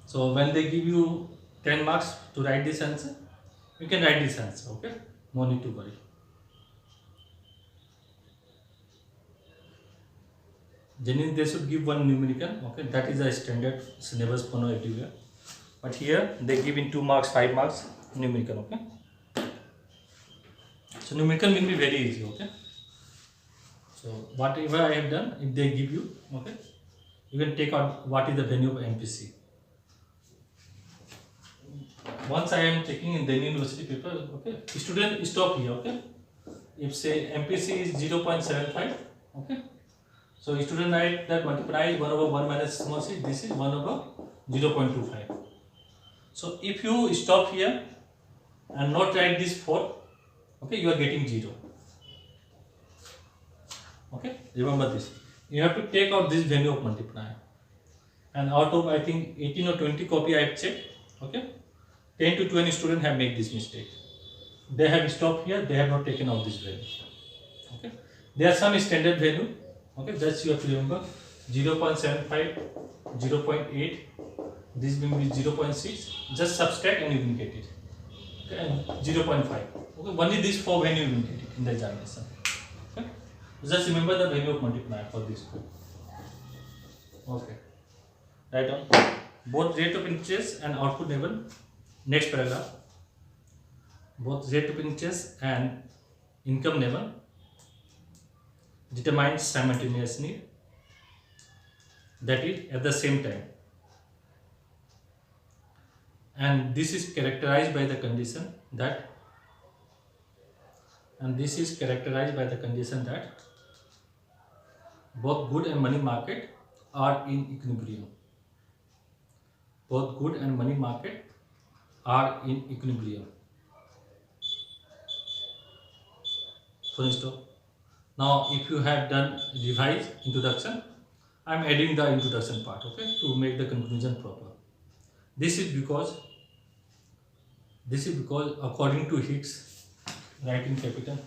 So when they give you 10 marks to write this answer, you can write this answer. Okay, no need to worry. Generally, they should give one numerical. Okay, that is a standard syllabus for everywhere. But here they give in 2 marks, 5 marks numerical. Okay. So numerical will be very easy. Okay. So whatever I have done, if they give you, okay, you can take out what is the value of MPC. Once I am checking in Delhi University paper, okay, student stop here. Okay. If say MPC is 0.75, okay. So student write that multiply 1 over 1 minus small c, this is 1 over 0.25. So if you stop here and not write this 4, okay, you are getting 0. Okay, remember this. You have to take out this value of multiplier. And out of I think 18 or 20 copy I have checked, okay, 10 to 20 students have made this mistake. They have stopped here, they have not taken out this value. Okay, there are some standard value. Okay, that's you have to remember 0.75, 0.8, this will be 0.6, just subtract and you will get it. Okay, and 0.5. Okay, only these 4 value you will get it in the examination. Okay, just remember the value of multiplier for this. Okay, write down both rate of interest and output level. Next paragraph. Both rate of interest and income level determined simultaneously, that is at the same time, and this is characterized by the condition that both good and money market are in equilibrium. Both good and money market are in equilibrium. Full stop. Now, if you have done revised introduction, I am adding the introduction part, okay, to make the conclusion proper. This is because according to Hicks, write in capital.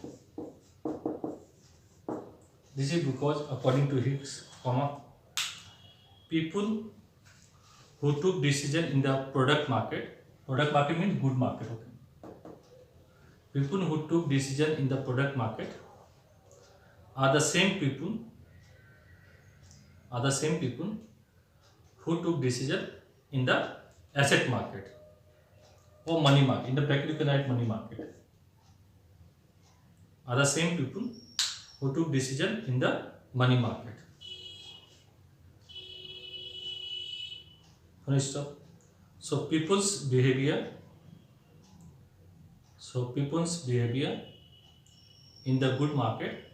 This is because according to Hicks, people who took decision in the product market means good market, okay. People who took decision in the product market are the same people who took decision in the asset market or money market. In the bracket you can write money market. Are the same people who took decision in the money market. Finished up. So people's behavior in the good market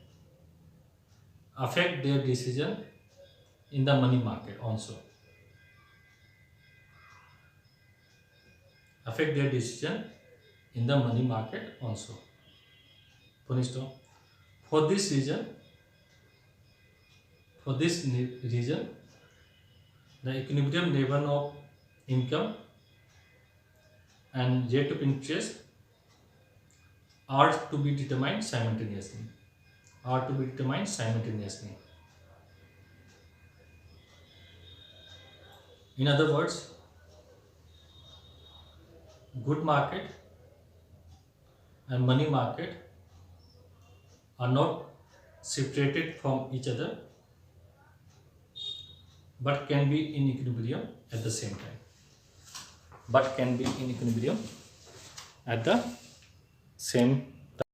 affect their decision in the money market also. Affect their decision in the money market also. Finished up. For this reason, the equilibrium level of income and rate of interest are to be determined simultaneously. In other words, good market and money market are not separated from each other, but can be in equilibrium at the same time. But can be in equilibrium at the same